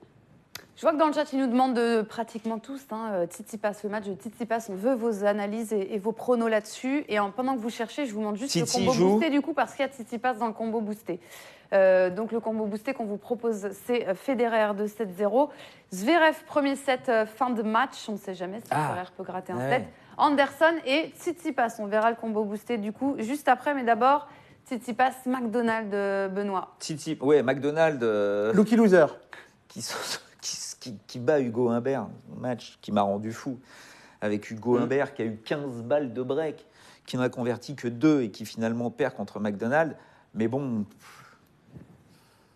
Je vois que dans le chat, ils nous demandent pratiquement tous, Tsitsipas, le match de Tsitsipas, on veut vos analyses et vos pronos là-dessus. Et pendant que vous cherchez, je vous demande juste le combo boosté, du coup, parce qu'il y a Tsitsipas dans le combo boosté. Donc le combo boosté qu'on vous propose, c'est Federer 2-7-0. Zverev, premier set, fin de match. On ne sait jamais si Federer peut gratter un set. Anderson et Tsitsipas. On verra le combo boosté, du coup, juste après. Mais d'abord, Tsitsipas, McDonald, Benoît. McDonald. Lucky loser. Qui bat Hugo Humbert, un match qui m'a rendu fou, avec Hugo Humbert qui a eu 15 balles de break, qui n'a converti que 2 et qui finalement perd contre McDonald. Mais bon...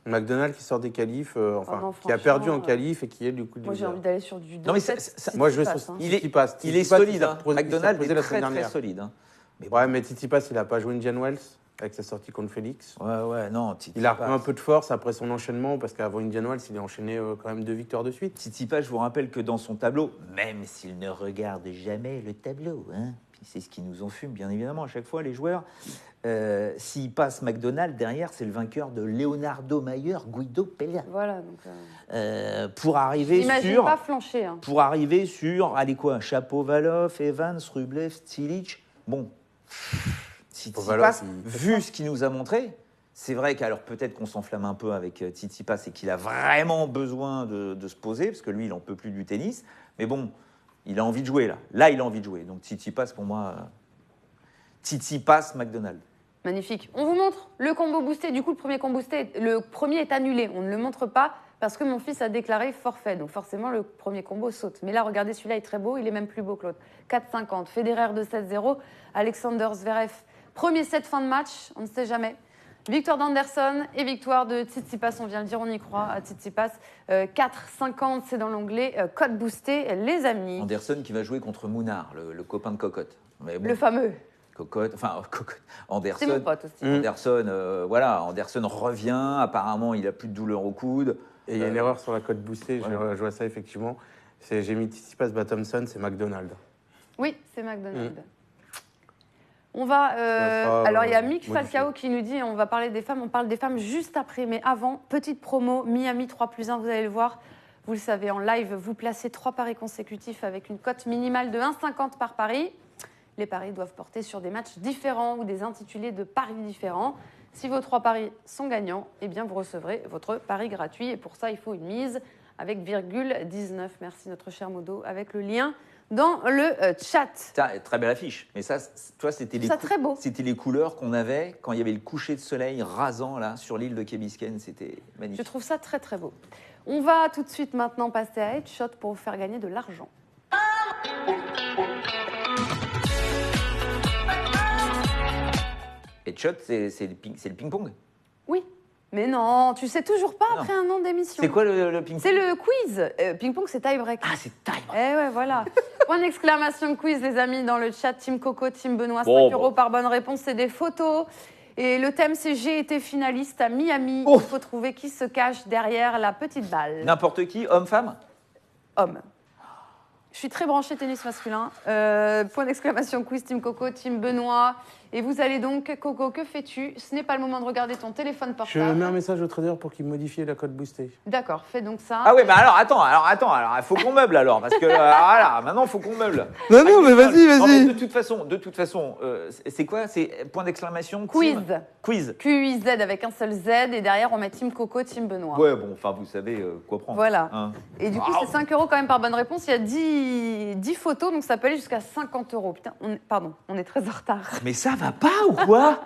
McDonald qui sort des qualifs, qui a perdu en qualif et qui est du coup... Moi j'ai envie d'aller sur du 2-7. Non, mais moi je vais sur Tsitsipas. Il est solide, McDonald est très solide. Mais Tsitsipas, il n'a pas joué Indian Wells avec sa sortie contre Félix. Non. Il a repris un peu de force après son enchaînement, parce qu'avant Indian Wells, il a enchaîné quand même 2 victoires de suite. Tsitsipas, je vous rappelle que dans son tableau, même s'il ne regarde jamais le tableau, puis c'est ce qui nous enfume, bien évidemment, à chaque fois, les joueurs, s'il passe McDonald, derrière, c'est le vainqueur de Leonardo Mayer, Guido Pella. Voilà, donc... pour arriver sur... pas flancher. Pour arriver sur, Shapovalov, Evans, Rublev, Cilic, bon... Tsitsipas, vu ce qu'il nous a montré, c'est vrai qu'alors peut-être qu'on s'enflamme un peu avec Tsitsipas et qu'il a vraiment besoin de se poser, parce que lui, il n'en peut plus du tennis. Mais bon, il a envie de jouer là. Là, il a envie de jouer. Donc Tsitsipas, pour moi, Tsitsipas, McDonald. Magnifique. On vous montre le combo boosté. Du coup, le premier est annulé. On ne le montre pas parce que mon fils a déclaré forfait. Donc forcément, le premier combo saute. Mais là, regardez, celui-là est très beau. Il est même plus beau que l'autre. 4-50. Federer 2-7-0. Alexander Zverev. Premier set, fin de match, on ne sait jamais. Victoire d'Anderson et victoire de Tsitsipas, on vient le dire, on y croit à Tsitsipas. 4,50, c'est dans l'onglet code boosté, les amis. Anderson qui va jouer contre Mounard, le copain de Cocotte. Mais bon, le fameux. Cocotte. Anderson. C'est mon pote aussi. Anderson revient, apparemment il n'a plus de douleur au coude. Et il y a une erreur sur la code boostée, je vois ça effectivement. J'ai mis Tsitsipas, Thompson, c'est McDonald. Oui, c'est McDonald. On va. Alors, il y a Mick Falcao qui nous dit on va parler des femmes. On parle des femmes juste après. Mais avant, petite promo Miami 3+1, vous allez le voir. Vous le savez, en live, vous placez 3 paris consécutifs avec une cote minimale de 1,50 par pari. Les paris doivent porter sur des matchs différents ou des intitulés de paris différents. Si vos 3 paris sont gagnants, eh bien, vous recevrez votre pari gratuit. Et pour ça, il faut une mise avec 19. Merci, notre cher Modo, avec le lien dans le chat. Très belle affiche. Mais ça, toi, c'était les couleurs qu'on avait quand il y avait le coucher de soleil rasant là sur l'île de Key Biscayne. C'était magnifique. Je trouve ça très très beau. On va tout de suite maintenant passer à Headshot pour vous faire gagner de l'argent. Headshot, c'est le ping-pong? Oui. Mais non, tu sais toujours pas après un an d'émission. C'est quoi le ping-pong? C'est le quiz. Ping-pong, c'est tie-break. Ah, c'est tie-break. Eh ouais, voilà. Point d'exclamation quiz, les amis, dans le chat. Team Coco, Team Benoît, 5 euros par bonne réponse. C'est des photos. Et le thème, c'est j'ai été finaliste à Miami. Il faut trouver qui se cache derrière la petite balle. N'importe qui, homme, femme? Homme. Je suis très branchée tennis masculin. Point d'exclamation quiz, Team Coco, Team Benoît. Et vous allez donc, Coco, que fais-tu? Ce n'est pas le moment de regarder ton téléphone portable. Je mets un message au trader pour qu'il modifie la cote boostée. D'accord, fais donc ça. Ah ouais, mais alors attends, il faut qu'on meuble alors, parce que voilà, maintenant il faut qu'on meuble. Non, mais vas-y. De toute façon, c'est quoi? C'est point d'exclamation? Quiz. Quiz. Q-I-Z avec un seul Z, et derrière on met Team Coco, Team Benoît. Ouais, bon, enfin vous savez quoi prendre. Voilà. Hein. Et du coup, c'est 5 euros quand même par bonne réponse. Il y a 10 photos, donc ça peut aller jusqu'à 50 euros. Putain, on est très en retard. Mais ça va pas ou quoi?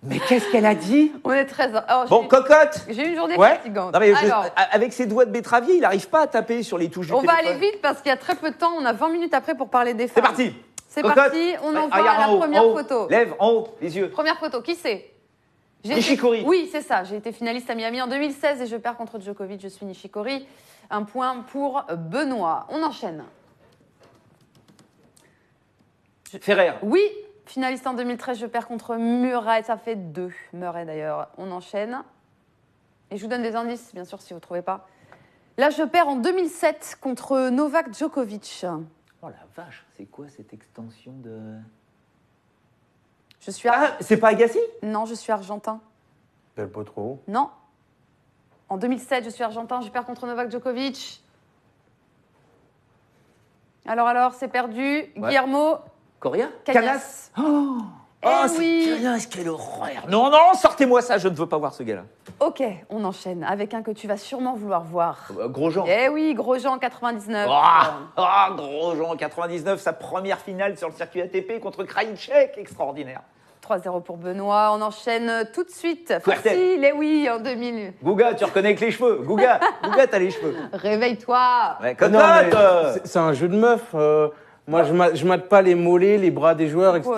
Mais qu'est-ce qu'elle a dit? On est très en retard. Bon, cocotte. J'ai eu une journée fatigante. Non, mais alors, avec ses doigts de betteravier, il n'arrive pas à taper sur les touches du téléphone. On va aller vite parce qu'il y a très peu de temps. On a 20 minutes après pour parler des femmes. C'est parti. C'est parti. On envoie la première photo. Lève en haut les yeux. Première photo. Qui c'est? Nishikori. Oui, c'est ça. J'ai été finaliste à Miami en 2016 et je perds contre Djokovic. Je suis Nishikori. Un point pour Benoît. On enchaîne. Ferrer. Oui, finaliste en 2013, je perds contre Murray. Ça fait 2. Murray d'ailleurs. On enchaîne. Et je vous donne des indices, bien sûr, si vous ne trouvez pas. Là, je perds en 2007 contre Novak Djokovic. Oh la vache, c'est quoi cette extension de... Je suis c'est pas Agassi? Non, je suis argentin. Belle Potro. Non. En 2007, je suis argentin, je perds contre Novak Djokovic. Alors, c'est perdu. Ouais. Guillermo. Coria? Canas. C'est Canas, quelle horreur. Non, sortez-moi ça, je ne veux pas voir ce gars-là. Ok, on enchaîne avec un que tu vas sûrement vouloir voir. Grosjean. Eh oui, Grosjean 99. Grosjean 99, sa première finale sur le circuit ATP contre Krajicek, extraordinaire. 3-0 pour Benoît, on enchaîne tout de suite. Facile, eh oui, en 2000. Gouga, tu reconnais avec les cheveux. Gouga, t'as les cheveux. Réveille-toi. Ouais, c'est un jeu de meuf. Moi, je mate pas les mollets, les bras des joueurs, etc.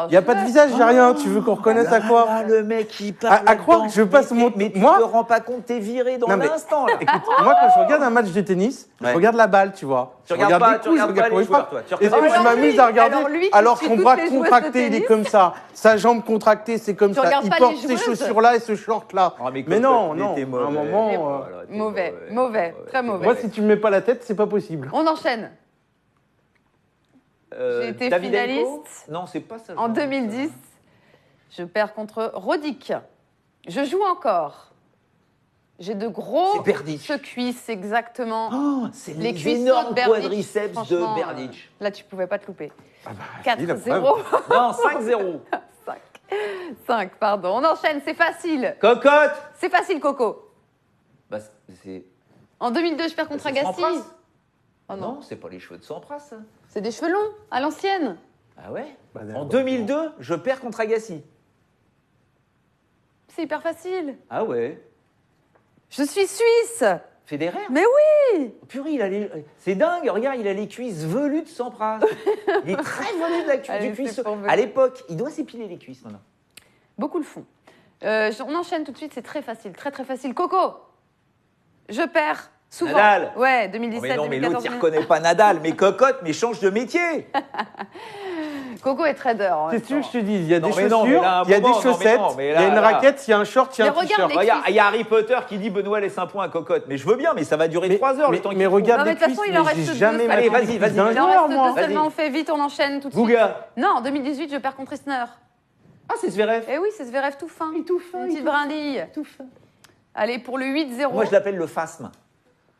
Il n'y a pas de visage, j'ai rien. Tu veux qu'on reconnaisse à quoi? Le mec, il parle. À quoi que je passe mon. Mais tu te rends pas compte, t'es viré dans l'instant. Écoute, moi, quand je regarde un match de tennis, je regarde la balle, tu vois. Tu regardes pas les joueurs, toi. Et je m'amuse à regarder. Alors son bras contracté, il est comme ça. Sa jambe contractée, c'est comme ça. Il porte ces chaussures-là et ce short-là. Mais non, à un moment. Mauvais, très mauvais. Moi, si tu me mets pas la tête, c'est pas possible. On enchaîne. J'ai été finaliste. Non, c'est pas ça. En 2010, je perds contre Roddick. Je joue encore. J'ai de gros cuisses, exactement. C'est les énormes quadriceps de Berdych. Là, tu pouvais pas te louper. 4-0. Non, 5-0. 5, pardon. On enchaîne, c'est facile. Cocotte. C'est facile, Coco. C'est... En 2002, je perds contre Agassi. Oh non, c'est pas les cheveux de Sampras, ça. C'est des cheveux longs, à l'ancienne. Ah ouais? En 2002, je perds contre Agassi. C'est hyper facile. Ah ouais? Je suis suisse. Federer? Mais oui. Purée, c'est dingue, regarde, il a les cuisses velues de Sampras. Il est très velu du cuisse. À l'époque, il doit s'épiler les cuisses maintenant. Beaucoup le font. On enchaîne tout de suite, c'est très facile, très très facile. Coco, je perds. Souvent. Nadal. Ouais, 2017, mais non, 2014. Mais l'autre, il reconnaît pas Nadal. Mais cocotte, mais change de métier. Coco est trader. C'est sûr que je te dis, il y a des chaussures, il y a des chaussettes, il y a une raquette, il y a un short, il y a un t-shirt. Regarde, il y a Harry Potter qui dit Benoît laisse un point à cocotte. Mais je veux bien, mais ça va durer 3 heures le temps qu'il faut. Mais regarde les cuisses, j'ai jamais... Allez, vas-y. Il en reste 2 seulement, on fait vite, on enchaîne tout de suite. Gouga. Non, en 2018, je perds contre Isner. Ah, c'est Zverev. Eh oui, c'est Zverev tout fin. Tout fin. Une petite brindille. Tout fin. Allez, pour le 8-0. Moi, je l'appelle le phasme.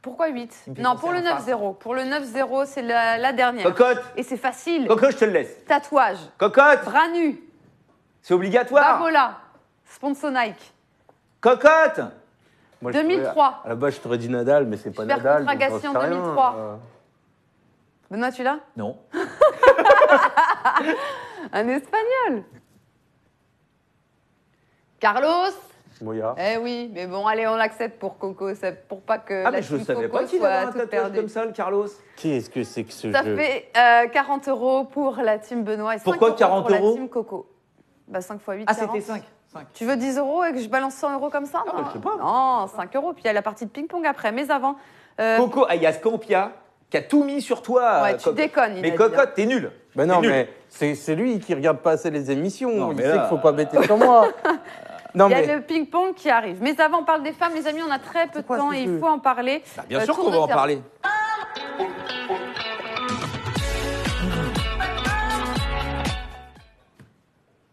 Pourquoi 8? Non, pour le 9-0. Pour le 9-0, c'est la dernière. Cocotte. Et c'est facile. Cocotte, je te le laisse. Tatouage. Cocotte. Bras nus. C'est obligatoire. Babola. Sponsor Nike. Cocotte. 2003. À la base, je t'aurais dit Nadal, mais c'est pas Nadal. Contre Agassi en 2003. Benoît, tu l'as? Non. Un Espagnol. Carlos. Moya. Eh oui, mais bon, allez, on l'accepte pour Coco, c'est pour pas que mais je savais pas qu'il avait un tatouage comme ça, le Carlos. Qu'est-ce que c'est que ce Ça jeu? fait 40 € pour la team Benoît et 5 Pourquoi 40 € pour €? la team Coco. Bah 5 x 8, Ah, 40. c'était 5. Tu veux 10 € et que je balance 100 € comme ça? Ah, bah, je sais pas. Non, 5 €. Puis il y a la partie de ping-pong après. Mais avant... Coco, il y a Scampia qui a tout mis sur toi. Ouais, tu déconnes. Mais Cocotte, t'es nul. Ben non, T'es nul. mais c'est lui qui regarde pas assez les émissions. Non, Il mais sait là- qu'il faut pas bêter sur moi. Non, Il y a mais le ping-pong qui arrive. Mais avant, on parle des femmes, les amis, on a très peu de quoi, temps ce et il jeu faut en parler. Bah, bien sûr tour qu'on de va en terrain. parler.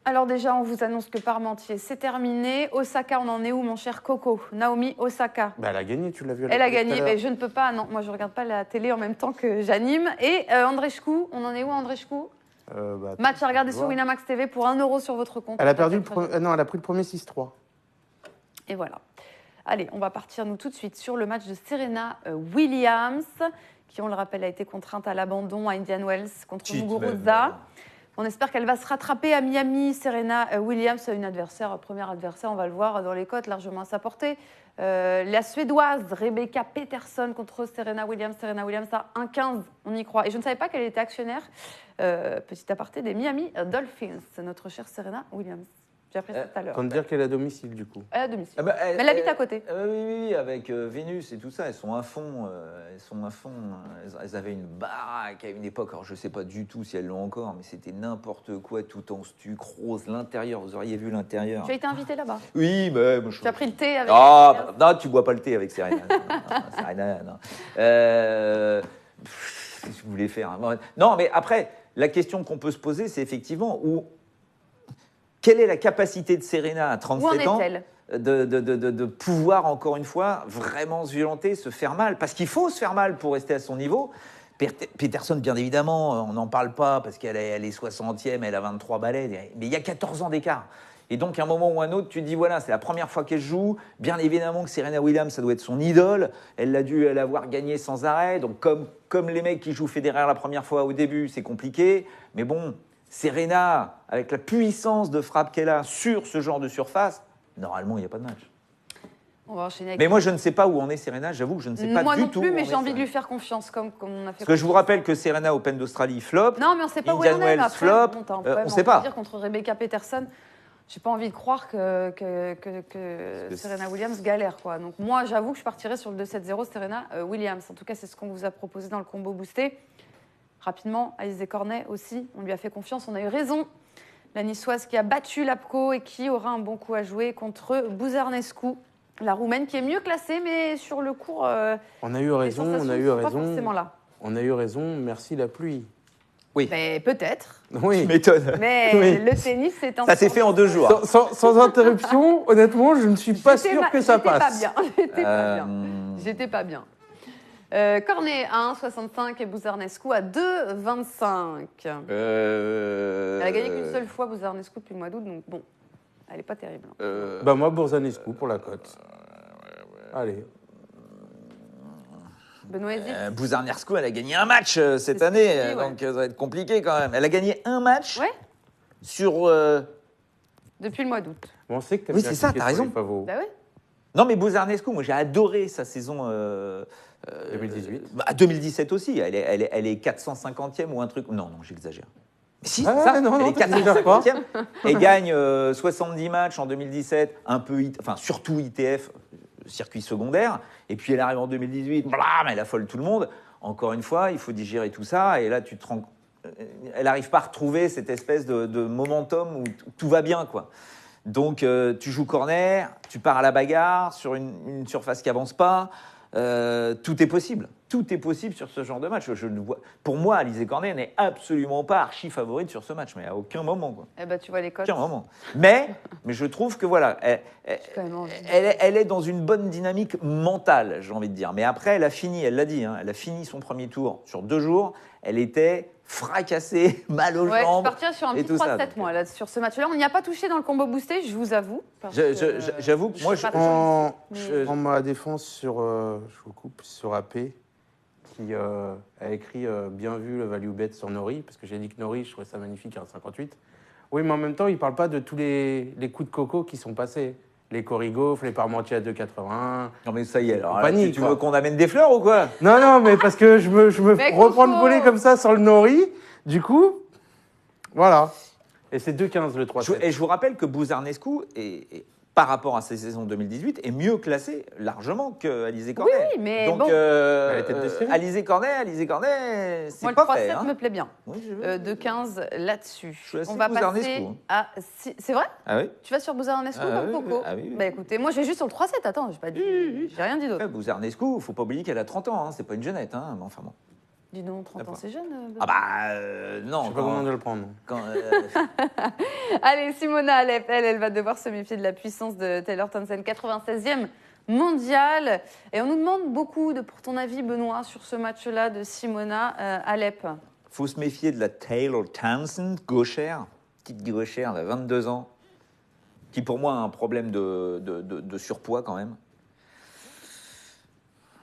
Alors déjà, on vous annonce que Parmentier, c'est terminé. Osaka, on en est où, mon cher Coco? Naomi Osaka. elle a gagné, tu l'as vu. Elle a gagné, mais je ne peux pas, non, moi je ne regarde pas la télé en même temps que j'anime. Et Andreescu, on en est où, Andreescu? Match à regarder sur Winamax TV pour 1 € sur votre compte. Elle a perdu non, elle a pris le premier 6-3. Et voilà. Allez, on va partir, nous, tout de suite sur le match de Serena Williams, qui, on le rappelle, a été contrainte à l'abandon à Indian Wells contre Muguruza. On espère qu'elle va se rattraper à Miami. Serena Williams a une adversaire, premier adversaire, on va le voir dans les cotes, largement à sa portée. La Suédoise Rebecca Peterson contre Serena Williams. Serena Williams à 1,15, on y croit. Et je ne savais pas qu'elle était actionnaire, petit aparté, des Miami Dolphins, notre chère Serena Williams. J'ai appris ça tout à l'heure. Quand dire qu'elle est à domicile, du coup. Elle est à domicile. Ah bah, Mais elle habite à côté. Oui, avec Vénus et tout ça, elles sont à fond. Elles avaient une baraque à une époque. Alors je sais pas du tout si elles l'ont encore, mais c'était n'importe quoi, tout en stuc rose, l'intérieur. Vous auriez vu l'intérieur. Tu as été invité là-bas. Oui, mais moi, Tu as pris le thé avec. Non, tu bois pas le thé avec Serena. Non, Serena, non. Qu'est-ce que vous voulez faire? Non, mais après, la question qu'on peut se poser, c'est effectivement quelle est la capacité de Serena à 37 ans de pouvoir, encore une fois, vraiment se violenter, se faire mal? Parce qu'il faut se faire mal pour rester à son niveau. Peterson, bien évidemment, on n'en parle pas parce qu'elle est 60e, elle a 23 balais, mais il y a 14 ans d'écart. Et donc, à un moment ou un autre, tu te dis, voilà, c'est la première fois qu'elle joue. Bien évidemment que Serena Williams, ça doit être son idole. Elle a dû l'avoir gagné sans arrêt. Donc, comme les mecs qui jouent Federer la première fois au début, c'est compliqué. Mais bon, Serena, avec la puissance de frappe qu'elle a sur ce genre de surface, normalement, il n'y a pas de match. On va enchaîner avec... Mais moi, je ne sais pas où en est Serena. J'avoue que je ne sais pas moi du non tout. Plus, mais j'ai envie de lui faire confiance, comme on a fait. Parce que je vous rappelle que Serena Open d'Australie flop. Non, mais on ne sait pas Indian où elle en est. Wells Après, flop. On ne sait pas. Dire contre Rebecca Peterson, j'ai pas envie de croire que Serena Williams galère, quoi. Donc moi, j'avoue que je partirais sur le 2-7-0 Serena Williams. En tout cas, c'est ce qu'on vous a proposé dans le combo boosté. Rapidement, Alizé Cornet aussi, on lui a fait confiance, on a eu raison. La Niçoise qui a battu Lapko et qui aura un bon coup à jouer contre Buzarnescu, la Roumaine qui est mieux classée, mais sur le cours. On a eu raison, on a eu raison. Pas forcément là. On a eu raison, merci la pluie. Oui. Mais peut-être. Oui. Tu m'étonnes. Mais Oui. le tennis, c'est un. Ça s'est fait en 2 jours. Sans interruption, honnêtement, je ne suis pas sûr que ça passe. J'étais pas bien. Cornet à 1,65 et Buzarnescu à 2,25. Elle a gagné qu'une seule fois, Buzarnescu, depuis le mois d'août, donc bon, elle n'est pas terrible. Moi, Buzarnescu pour la cote. Allez. Benoît hésite. Buzarnescu, elle a gagné un match cette année, donc ça va être compliqué quand même. Elle a gagné un match sur... Depuis le mois d'août. Bon, on sait que oui, c'est ça, t'as raison. Bah oui. Non, mais Buzarnescu, moi j'ai adoré sa saison... 2018. 2017 aussi, elle est 450e ou un truc. Non, j'exagère. Mais si, c'est ça, non, elle est 450e. Elle gagne 70 matchs en 2017, surtout ITF, circuit secondaire. Et puis elle arrive en 2018, blam, elle affole tout le monde. Encore une fois, il faut digérer tout ça. Et là, tu te rends... Elle n'arrive pas à retrouver cette espèce de momentum où tout va bien, quoi. Donc, tu joues corner, tu pars à la bagarre sur une surface qui avance pas. Tout est possible. Tout est possible sur ce genre de match. Pour moi, Alizé Cornet n'est absolument pas archi favorite sur ce match, mais à aucun moment, quoi. Eh ben, tu vois les cotes. Aucun moment. Mais je trouve que voilà, elle est dans une bonne dynamique mentale, j'ai envie de dire. Mais après, elle a fini, elle l'a dit, elle a fini son premier tour sur 2 jours. Elle était fracassée, mal aux jambes. Je partirais sur un petit 3-7 moi, là, sur ce match-là. On n'y a pas touché dans le combo boosté, je vous avoue. J'avoue que moi, en ma défense je vous coupe, sur AP, qui a écrit bien vu le value bet sur Nori, parce que j'ai dit que Nori, je trouvais ça magnifique à 1,58. Oui, mais en même temps, il ne parle pas de tous les coups de coco qui sont passés. Les Corrigauf, les Parmentier à 2,81. Non mais ça y est, alors là, tu veux qu'on amène des fleurs ou quoi? Non, mais parce que je me reprends le volet comme ça sur le Nori, du coup, voilà. Et c'est 2,15 le 3-7. Et je vous rappelle que Buzarnescu par rapport à sa saison 2018, est mieux classé largement qu'Alizé Cornet. Oui, mais donc, bon. Alizé Cornet, c'est pas fait. Moi, le 3-7 me plaît bien. Oui, 2-15 là-dessus. On va passer à... C'est vrai? Ah oui. Tu vas sur Buzarnescu comme Coco? Ah oui. Bah écoutez, moi j'ai juste sur le 3-7, attends, j'ai rien dit d'autre. Buzarnescu, il ne faut pas oublier qu'elle a 30 ans, hein, c'est pas une jeunette, hein, mais enfin bon. Dis donc, 30 ans, c'est jeune. Non. Je sais pas comment de le prendre. Allez, Simona Alep, elle va devoir se méfier de la puissance de Taylor Townsend, 96e mondial. Et on nous demande beaucoup, pour ton avis, Benoît, sur ce match-là de Simona Alep. Il faut se méfier de la Taylor Townsend, gauchère, petite gauchère, elle a 22 ans, qui pour moi a un problème de surpoids quand même.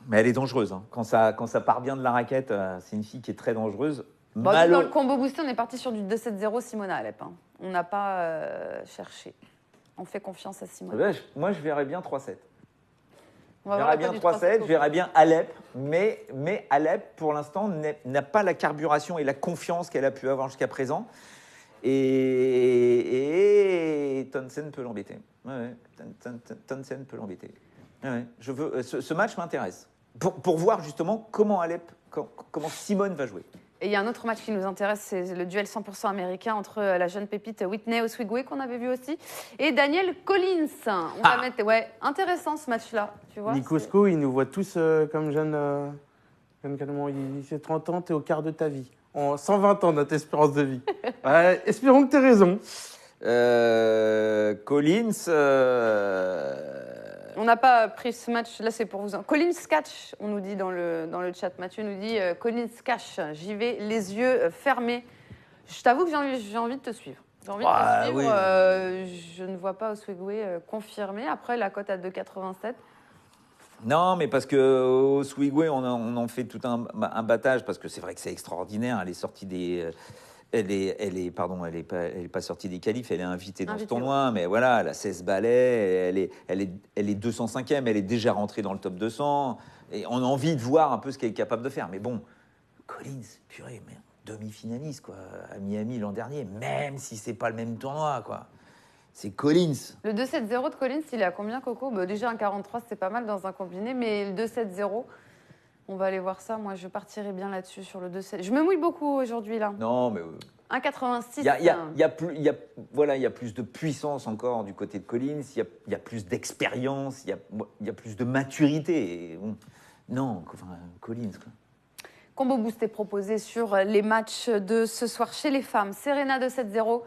Mais elle est dangereuse. Hein. Quand ça part bien de la raquette, c'est une fille qui est très dangereuse. Dans le combo boosté, on est parti sur du 2-7-0 Simona Alep. Hein. On n'a pas cherché. On fait confiance à Simona. Moi, je verrais bien 3-7. Je verrais bien 3-7, je verrais bien Alep. Mais Alep, pour l'instant, n'a pas la carburation et la confiance qu'elle a pu avoir jusqu'à présent. Et Townsend peut l'embêter. Townsend peut l'embêter. Ce match m'intéresse. Pour voir justement comment Simone va jouer. Et il y a un autre match qui nous intéresse, c'est le duel 100% américain entre la jeune pépite Whitney Oswego qu'on avait vu aussi et Danielle Collins. On va mettre, intéressant ce match-là, tu vois. Nikosco, il nous voit tous comme jeune il fait 30 ans, t'es au quart de ta vie. En 120 ans notre espérance de vie. Espérons que t'aies raison. Collins. On n'a pas pris ce match, là c'est pour vous. Collins catch, on nous dit dans le chat. Mathieu nous dit Collins catch, j'y vais les yeux fermés. Je t'avoue que j'ai envie de te suivre. J'ai envie de te suivre. Oui. Je ne vois pas Oswego confirmé. Après, la cote à 2,87. Non, mais parce que Oswego, on en fait tout un battage, parce que c'est vrai que c'est extraordinaire. Elle est sortie des. Elle est pas sortie des qualifs, elle est invitée dans ce tournoi, mais voilà, elle a 16 balais, elle est 205e, elle est déjà rentrée dans le top 200, et on a envie de voir un peu ce qu'elle est capable de faire. Mais bon, Collins, purée, mais demi-finaliste, quoi, à Miami l'an dernier, même si c'est pas le même tournoi, quoi. C'est Collins. Le 2-7-0 de Collins, il est à combien, Coco? Déjà, un 43, c'est pas mal dans un combiné, mais le 2-7-0... On va aller voir ça. Moi, je partirai bien là-dessus sur le 2-7. Je me mouille beaucoup aujourd'hui, là. Non, mais... 1,86. Il y a plus de puissance encore du côté de Collins. Il y a plus d'expérience. Il y a plus de maturité. Et Collins, quoi. Combo boosté proposé sur les matchs de ce soir chez les femmes. Serena 2-7-0.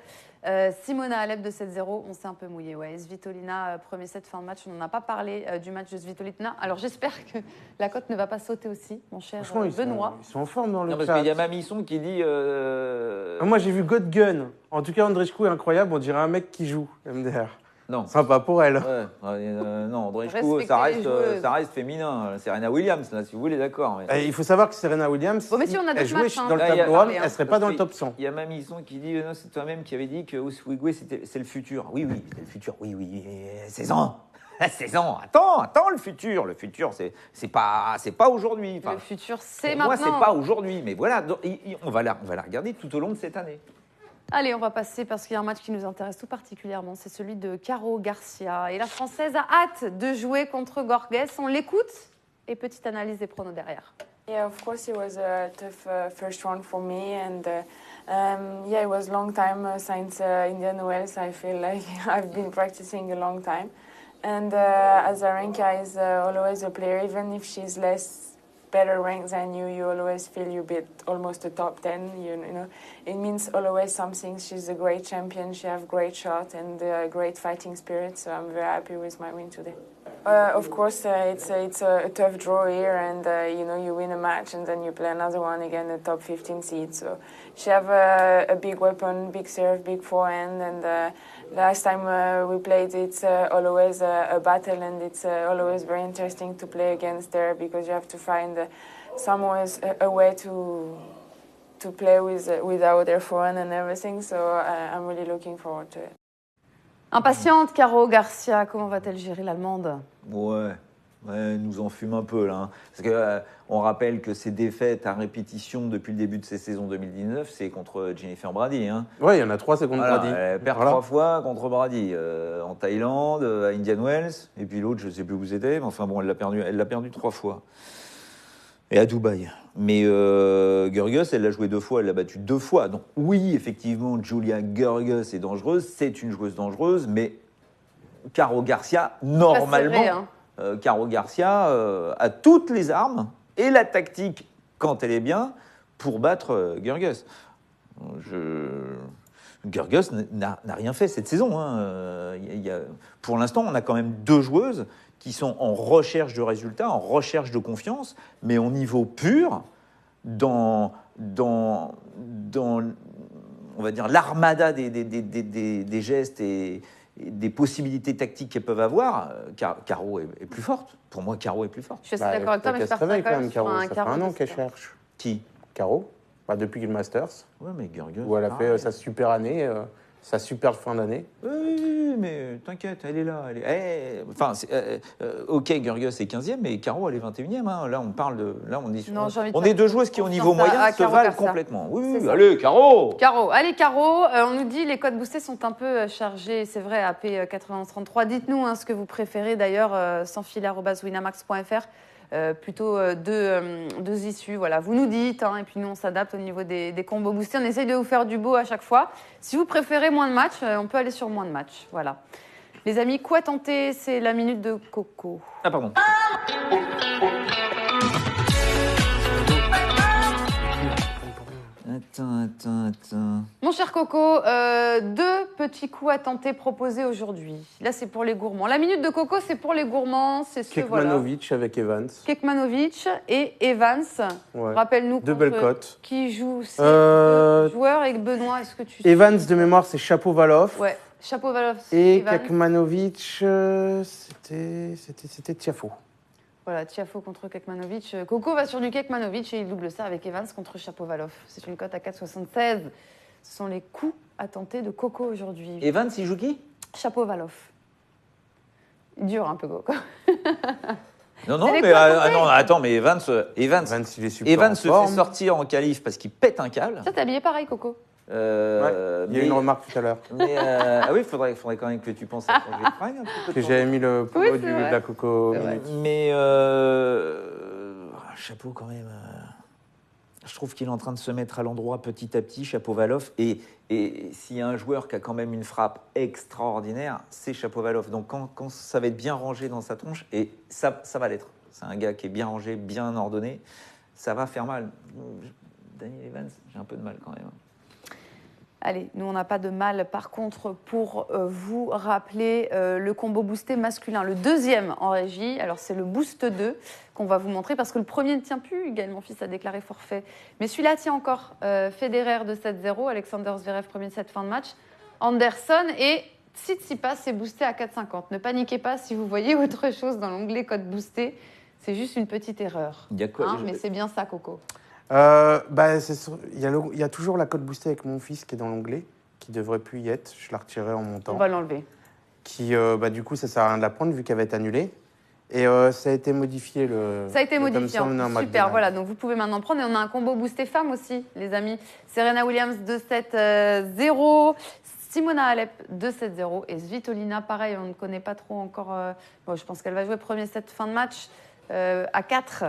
Simona Alep de 7-0, on s'est un peu mouillé. Svitolina, premier set, fin de match. On n'en a pas parlé du match de Svitolina. Alors j'espère que la cote ne va pas sauter aussi, mon cher Benoît. Ils sont en forme dans le chat. Parce qu'il y a Mamisson qui dit... Moi j'ai vu God Gun. En tout cas, Andreescu est incroyable. On dirait un mec qui joue, MDR. Non. Sympa pour elle. Non, Andreescu, ça reste féminin. Serena Williams, là, si vous voulez, d'accord. Mais... Il faut savoir que Serena Williams, mais si on a elle jouait dans le top 1, elle ne serait pas dans le top 100. Il y a Mamisson qui dit, non, c'est toi-même qui avait dit que Oswego, c'est le futur. Oui, c'est le futur. Oui, 16 ans. 16 ans. Attends, le futur. Le futur, c'est pas aujourd'hui. Enfin, le futur, c'est maintenant. Moi, c'est pas aujourd'hui. Mais voilà, on va la regarder tout au long de cette année. Allez, on va passer parce qu'il y a un match qui nous intéresse tout particulièrement, c'est celui de Caro Garcia. Et la Française a hâte de jouer contre Gorges. On l'écoute et petite analyse des pronos derrière. Yeah, of course it was a tough first round for me, and it was a long time since Indian Wells. I feel like I've been practicing a long time, and Azarenka is always a player, even if she's better ranked than you. You always feel you beat almost a top 10. You know, it means always something. She's a great champion. She has great shot and great fighting spirit. So I'm very happy with my win today. Of course, it's a tough draw here, and you win a match and then you play another one again, a top 15 seed. So she have a big weapon, big serve, big forehand, and last time we played, it's always a battle, and it's always very interesting to play against her because you have to find some ways a way to play without their phone and everything. So I'm really looking forward to it. Impatiente, Caro Garcia, comment va-t-elle gérer l'Allemande? Ouais, elle nous en fume un peu là. Hein. Parce que on rappelle que ces défaites à répétition depuis le début de ces saisons 2019, c'est contre Jennifer Brady. Hein. Ouais, il y en a 3, c'est contre Brady. Elle perd 3 fois contre Brady. En Thaïlande, à Indian Wells, et puis l'autre, je ne sais plus où c'était, mais enfin bon, elle l'a perdu 3 fois. Et à Dubaï. Mais Görges, elle l'a joué 2 fois, elle l'a battu 2 fois. Donc oui, effectivement, Julia Görges est dangereuse, c'est une joueuse dangereuse, mais Caro Garcia, normalement, Caro Garcia a toutes les armes et la tactique, quand elle est bien, pour battre Görges. Görges n'a rien fait cette saison. Hein. Pour l'instant, on a quand même 2 joueuses qui sont en recherche de résultats, en recherche de confiance, mais au niveau pur, dans on va dire, l'armada des gestes et des possibilités tactiques qu'elles peuvent avoir, Caro est plus forte. Pour moi, Caro est plus forte. Je suis assez d'accord avec toi, mais je pars quand même Caro. Ça fait un an qu'elle cherche. Qui? Caro, depuis le Masters. Ouais, mais Görges. Où elle a fait sa super année. Sa super fin d'année. Oui, mais t'inquiète, elle est là. Ok, Görges est 15e, mais Caro, elle est 21e. Hein. Là, on parle de. Là, on est 2 joueuses qui, au niveau moyen, se valent complètement. Oui, allez, Caro. Allez, Caro. On nous dit les codes boostés sont un peu chargés. C'est vrai, AP 9133. Dites-nous ce que vous préférez, d'ailleurs, sansfilet@winamax.fr. Plutôt 2 issues. Voilà, vous nous dites, et puis nous on s'adapte au niveau des combos boostés. On essaye de vous faire du beau à chaque fois. Si vous préférez moins de matchs, on peut aller sur moins de matchs. Voilà. Les amis, quoi tenter? C'est la minute de Coco. Ah, pardon. Attends. Mon cher Coco, 2 petits coups à tenter proposés aujourd'hui. Là, c'est pour les gourmands. La minute de Coco, c'est pour les gourmands. C'est Kekmanovic avec Evans. Kekmanovic et Evans. Ouais. Rappelle-nous 2 belles cotes. Qui joue ces joueurs. Et Benoît, est-ce que tu sais? Evans, de mémoire, c'est Shapovalov. Ouais, Shapovalov. Et Kekmanovic, c'était Tiafoe. Voilà, Tiafoe contre Kekmanovic. Coco va sur du Kekmanovic et il double ça avec Evans contre Shapovalov. C'est une cote à 4,76. Ce sont les coups à tenter de Coco aujourd'hui. Evans, il joue qui? Shapovalov. Dur un peu, Coco. Non, mais attends, mais Evans, il est super Evans se fait sortir en qualif parce qu'il pète un câble. Ça, t'es habillé pareil, Coco. Il y a une remarque tout à l'heure. Oui, il faudrait quand même que tu penses à changer de fringue un petit peu. Que j'avais mis le polo de la Coco. Mais chapeau quand même. Je trouve qu'il est en train de se mettre à l'endroit petit à petit, Shapovalov. Et s'il y a un joueur qui a quand même une frappe extraordinaire, c'est Shapovalov. Donc quand ça va être bien rangé dans sa tronche, et ça va l'être. C'est un gars qui est bien rangé, bien ordonné. Ça va faire mal. Daniel Evans, j'ai un peu de mal quand même. Allez, nous, on n'a pas de mal. Par contre, pour vous rappeler le combo boosté masculin, le 2e en régie, alors c'est le Boost 2 qu'on va vous montrer parce que le premier ne tient plus. Gaël Monfils a déclaré forfait. Mais celui-là tient encore. Federer de 7-0, Alexander Zverev, premier set, fin de match. Anderson et Tsitsipas est boosté à 4,50. Ne paniquez pas si vous voyez autre chose dans l'onglet code boosté. C'est juste une petite erreur. Il y a quoi, mais c'est bien ça, Coco. Il y a toujours la cote boostée avec mon fils qui est dans l'onglet, qui devrait plus y être. Je la retirerai en montant. On va l'enlever. Qui, du coup, ça sert à rien de la prendre vu qu'elle va être annulée. Et ça a été modifié. Ça a été modifié. Super, voilà. Donc vous pouvez maintenant prendre. Et on a un combo boosté femme aussi, les amis. Serena Williams 2-7-0. Simona Alep 2-7-0. Et Svitolina, pareil, on ne connaît pas trop encore. Je pense qu'elle va jouer premier set fin de match à 4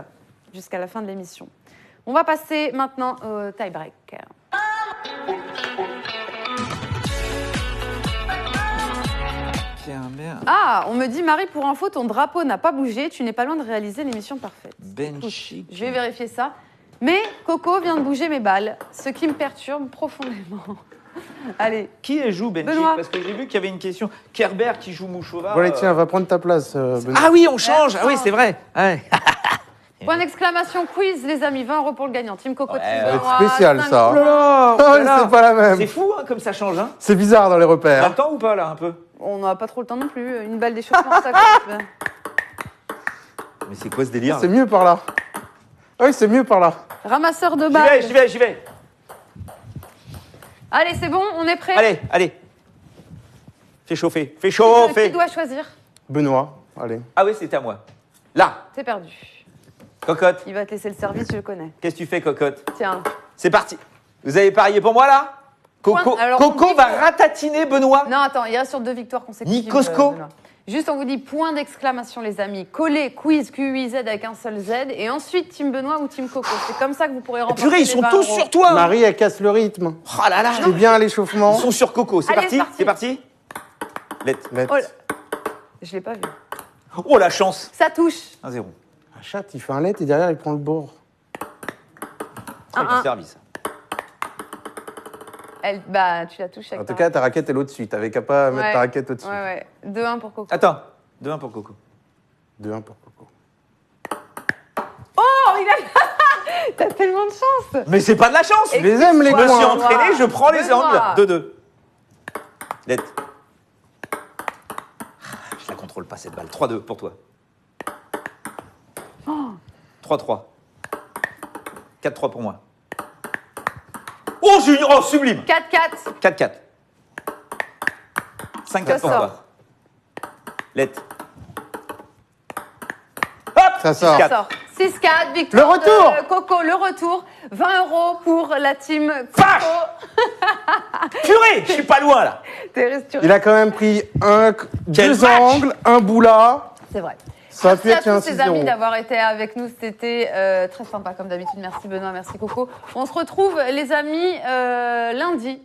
jusqu'à la fin de l'émission. On va passer maintenant au tie-break. Ah, on me dit, Marie, pour info, ton drapeau n'a pas bougé. Tu n'es pas loin de réaliser l'émission parfaite. Chic. Je vais vérifier ça. Mais Coco vient de bouger mes balles, ce qui me perturbe profondément. Allez. Qui joue Ben Chic? Parce que j'ai vu qu'il y avait une question. Kerber qui joue Mouchova. Bon, allez, tiens, va prendre ta place, Benoît. Ah oui, on change. Ah oui, c'est vrai. Ouais. Point d'exclamation quiz, les amis. 20 € pour le gagnant. Team Coco, Team Benoît. C'est spécial, ça. Oh là là. C'est pas la même. C'est fou, comme ça change. Hein. C'est bizarre dans les repères. T'as le temps ou pas, là, un peu? On n'a pas trop le temps non plus. Une balle d'échauffement, ça compte. Mais c'est quoi ce délire? C'est mieux par là. Oui, c'est mieux par là. Ramasseur de balles. J'y vais. Allez, c'est bon, on est prêt. Allez. Fais chauffer. Qui doit choisir? Benoît, allez. Ah oui, c'était à moi. Là. C'est perdu. Cocotte. Il va te laisser le service, je le connais. Qu'est-ce que tu fais, Cocotte? Tiens. C'est parti. Vous avez parié pour moi, là? Coco va ratatiner Benoît. Non, attends, il reste sur 2 victoires consécutives. Ni Cosco. Juste, on vous dit point d'exclamation, les amis. Collez, quiz, QUIZ avec un seul Z. Et ensuite, Team Benoît ou Team Coco. C'est comme ça que vous pourrez remporter. Purée, ils sont tous sur toi. Marie, elle casse le rythme. Oh là là. C'est bien l'échauffement. Ils sont sur Coco. C'est Allez, parti. C'est parti. Lettre. Oh, je l'ai pas vu. Oh, la chance. Ça touche. 1-0. Un chat, il fait un let et derrière, il prend le bord. Très bon service. Bah, tu la touches avec En tout cas, ta raquette, elle est au-dessus. T'avais qu'à pas mettre ta raquette au-dessus. Ouais. 2-1 pour Coco. Attends. 2-1 pour Coco. 2-1 pour Coco. Oh, il a... T'as tellement de chance. Mais c'est pas de la chance. Je les aime, les Je me suis coins. entraîné, je prends les Benoît. angles. 2-2. Lettre. Je la contrôle pas, cette balle. 3-2 pour toi. 3-3. 4-3 pour moi. Oh, sublime. 4-4. 4-4. 5-4 pour sort. toi. Lettre. Hop, Ça sort. 6-4. Ça sort. 6-4, victoire Le retour. de Coco, le retour. 20 € pour la team Vache. Coco. Purée, je suis pas loin là. Il a quand même pris Quel 2 match. angles, un bout-là. C'est vrai. Ça a pu Merci être à un tous ces amis 6-0. d'avoir été avec nous. C'était très sympa comme d'habitude. Merci Benoît, merci Coco. On se retrouve les amis lundi.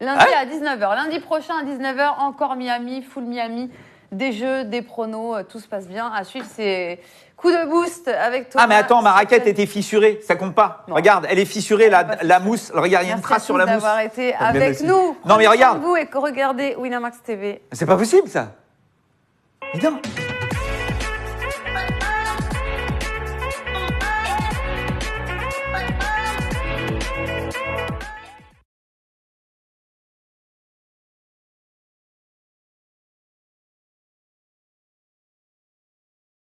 Lundi à 19h. Lundi prochain à 19h, encore Miami, full Miami. Des jeux, des pronos, tout se passe bien. À suivre, c'est coup de boost avec toi. Ah mais attends, ma raquette était fissurée, ça compte pas. Non. Regarde, elle est fissurée, la mousse. Regarde, il y a une trace sur la mousse. d'avoir été bien avec aussi. nous. Non, mais Prenez soin regarde. de vous et regardez Winamax TV. C'est pas possible ça. Mais non.